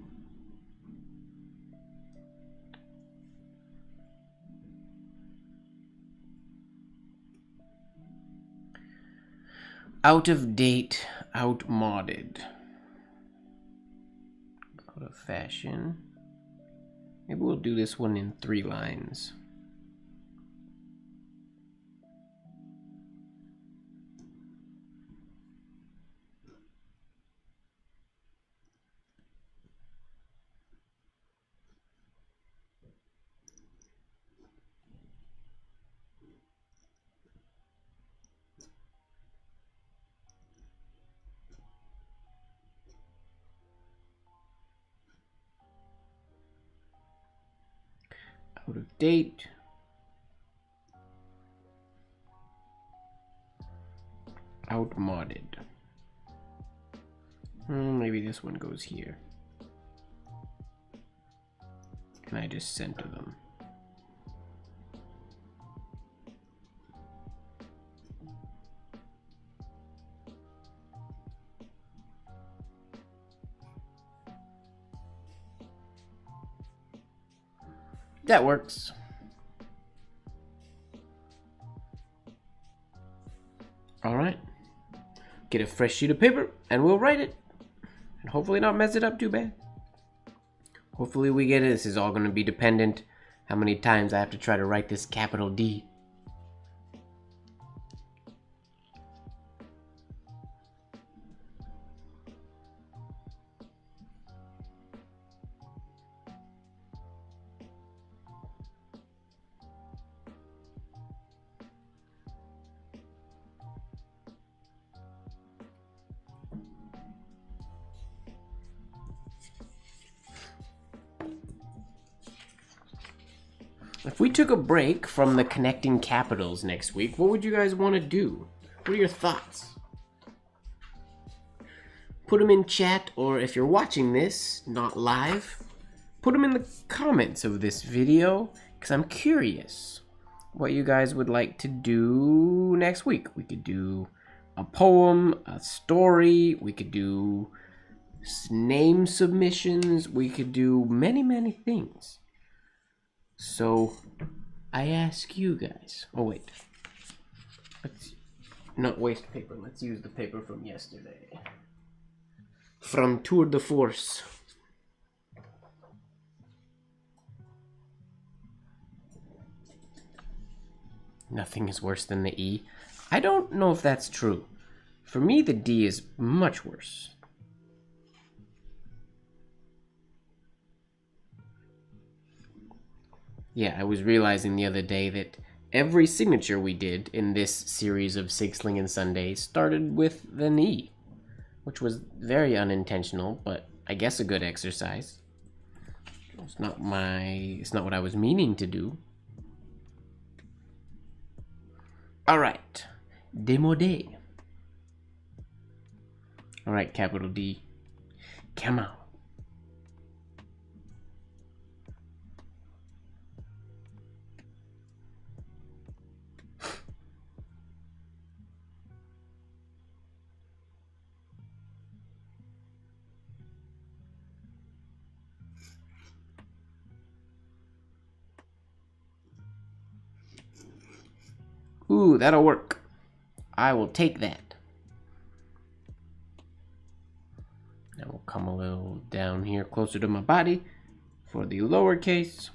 Out of date, outmoded. Out of fashion. Maybe we'll do this one in 3 lines. Out of date. Outmoded. Maybe this one goes here. And I just center them. That works. All right. Get a fresh sheet of paper and we'll write it. And hopefully not mess it up too bad. Hopefully we get it. This is all going to be dependent how many times I have to try to write this capital D. If we took a break from the connecting capitals next week, what would you guys want to do? What are your thoughts? Put them in chat, or if you're watching this, not live, put them in the comments of this video, because I'm curious what you guys would like to do next week. We could do a poem, a story, we could do name submissions, we could do many, many things. So, I ask you guys. Oh, wait. Let's not waste paper. Let's use the paper from yesterday. From Tour de Force. Nothing is worse than the E. I don't know if that's true. For me, the D is much worse. Yeah, I was realizing the other day that every signature we did in this series of Sixling and Sundays started with an E, which was very unintentional, but I guess a good exercise. It's not what I was meaning to do. All right, démodé. All right, capital D. Come on. Ooh, that'll work. I will take that. Now we'll come a little down here closer to my body for the lowercase.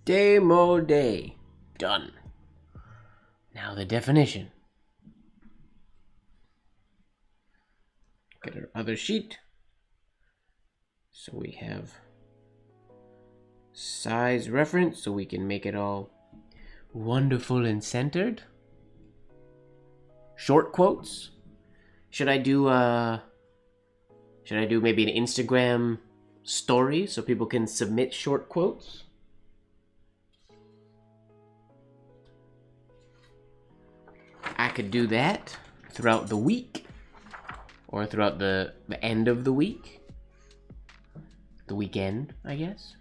Démodé. Done. Now the definition. Get our other sheet. So we have size reference, so we can make it all wonderful and centered. Short quotes. Should I do maybe an Instagram story so people can submit short quotes? I could do that throughout the week, or throughout the end of the week. The weekend, I guess.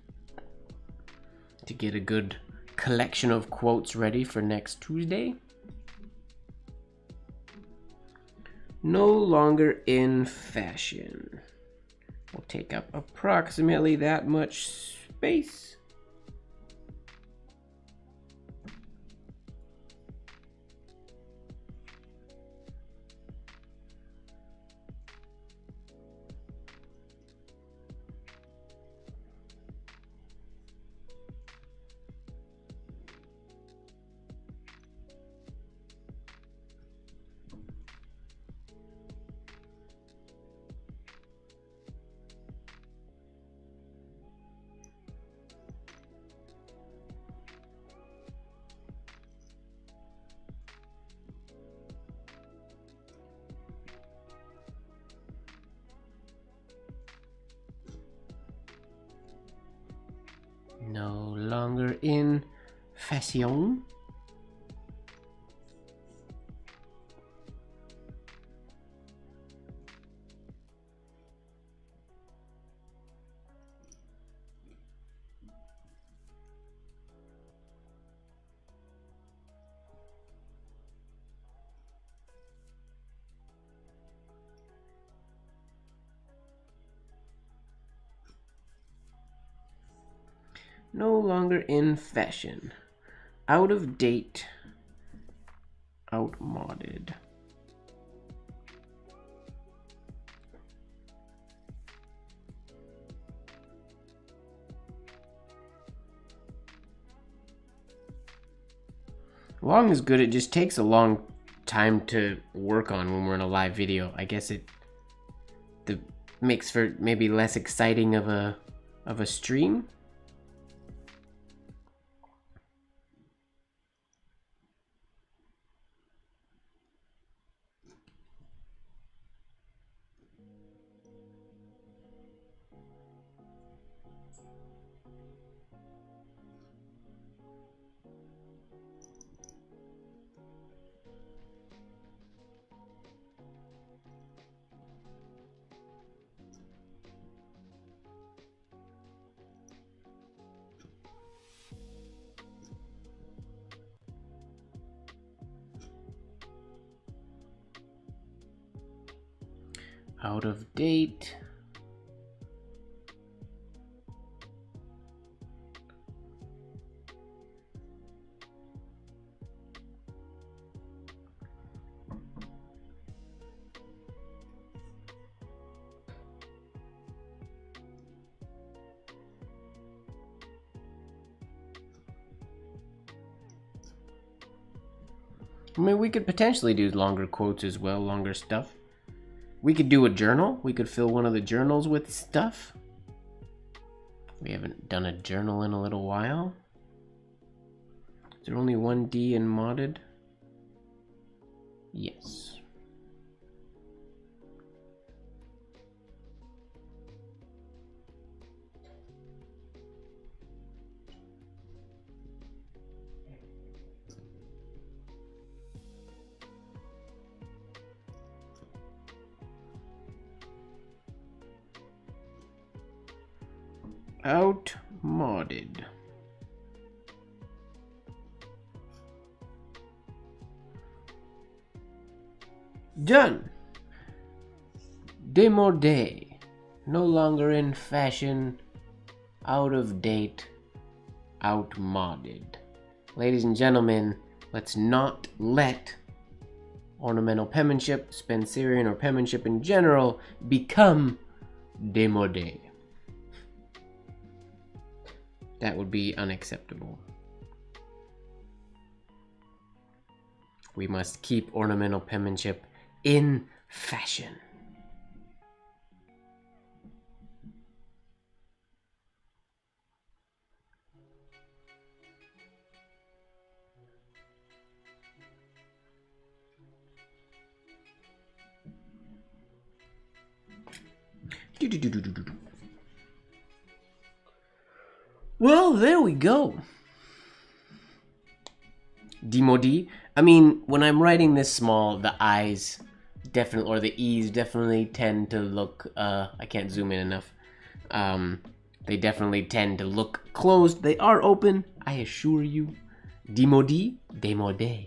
To get a good collection of quotes ready for next Tuesday. No longer in fashion. Will take up approximately that much space. No longer in fashion. No longer in fashion. Out of date. Outmoded. Long is good. It just takes a long time to work on when we're in a live video. I guess it makes for maybe less exciting of a stream. Out of date. I mean, we could potentially do longer quotes as well, longer stuff. We could do a journal. We could fill one of the journals with stuff. We haven't done a journal in a little while. Is there only one D in modded? Yes. Outmoded. Done. Démodé. No longer in fashion. Out of date. Outmoded. Ladies and gentlemen, let's not let ornamental penmanship, Spencerian, or penmanship in general become démodé. That would be unacceptable. We must keep ornamental penmanship in fashion. Well, there we go. Dimodi. I mean, when I'm writing this small, the eyes definitely, or the E's definitely tend to look, I can't zoom in enough. They definitely tend to look closed. They are open, I assure you. Dimodi, demode.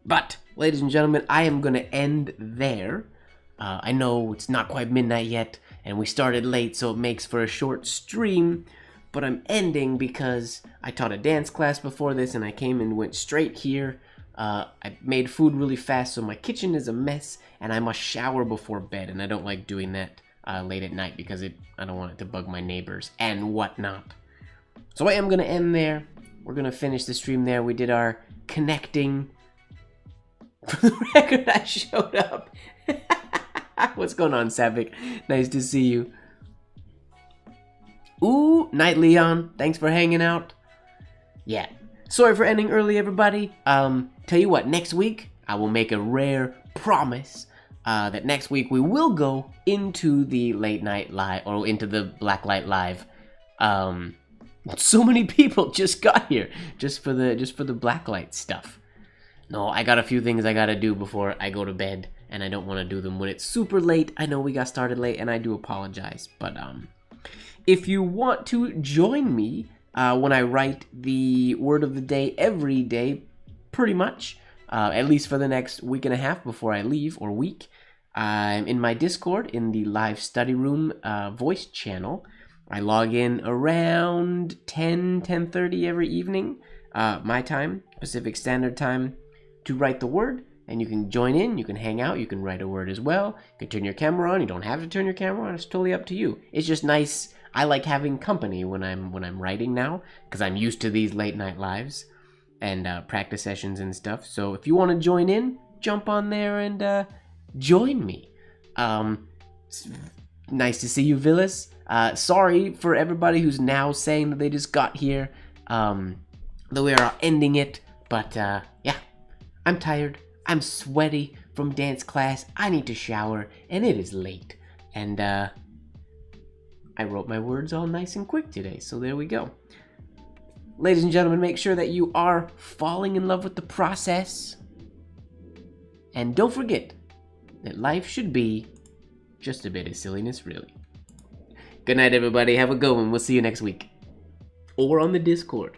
But, ladies and gentlemen, I am going to end there. I know it's not quite midnight yet, and we started late, so it makes for a short stream. But I'm ending because I taught a dance class before this, and I came and went straight here. I made food really fast, so my kitchen is a mess, and I must shower before bed, and I don't like doing that late at night because I don't want it to bug my neighbors and whatnot. So I am going to end there. We're going to finish the stream there. We did our connecting. For the record, I showed up. What's going on, Savik? Nice to see you. Ooh, Night Leon, thanks for hanging out. Yeah, sorry for ending early, everybody. Tell you what, next week, I will make a rare promise that next week we will go into the late night live, or into the Blacklight Live. So many people just got here, just for the Blacklight stuff. No, I got a few things I gotta do before I go to bed, and I don't want to do them when it's super late. I know we got started late, and I do apologize, but if you want to join me when I write the word of the day every day, pretty much, at least for the next week and a half before I leave, or week, I'm in my Discord in the live study room voice channel. I log in around 10:30 every evening, my time, Pacific Standard Time, to write the word. And you can join in, you can hang out, you can write a word as well. You can turn your camera on, you don't have to turn your camera on, it's totally up to you. It's just nice. I like having company when I'm writing now, because I'm used to these late night lives and practice sessions and stuff. So if you want to join in, jump on there and join me. Nice to see you, Villas. Sorry for everybody who's now saying that they just got here, that we are ending it. But yeah, I'm tired. I'm sweaty from dance class. I need to shower, and it is late. And I wrote my words all nice and quick today, so there we go. Ladies and gentlemen, make sure that you are falling in love with the process. And don't forget that life should be just a bit of silliness, really. Good night, everybody. Have a good one. We'll see you next week. Or on the Discord.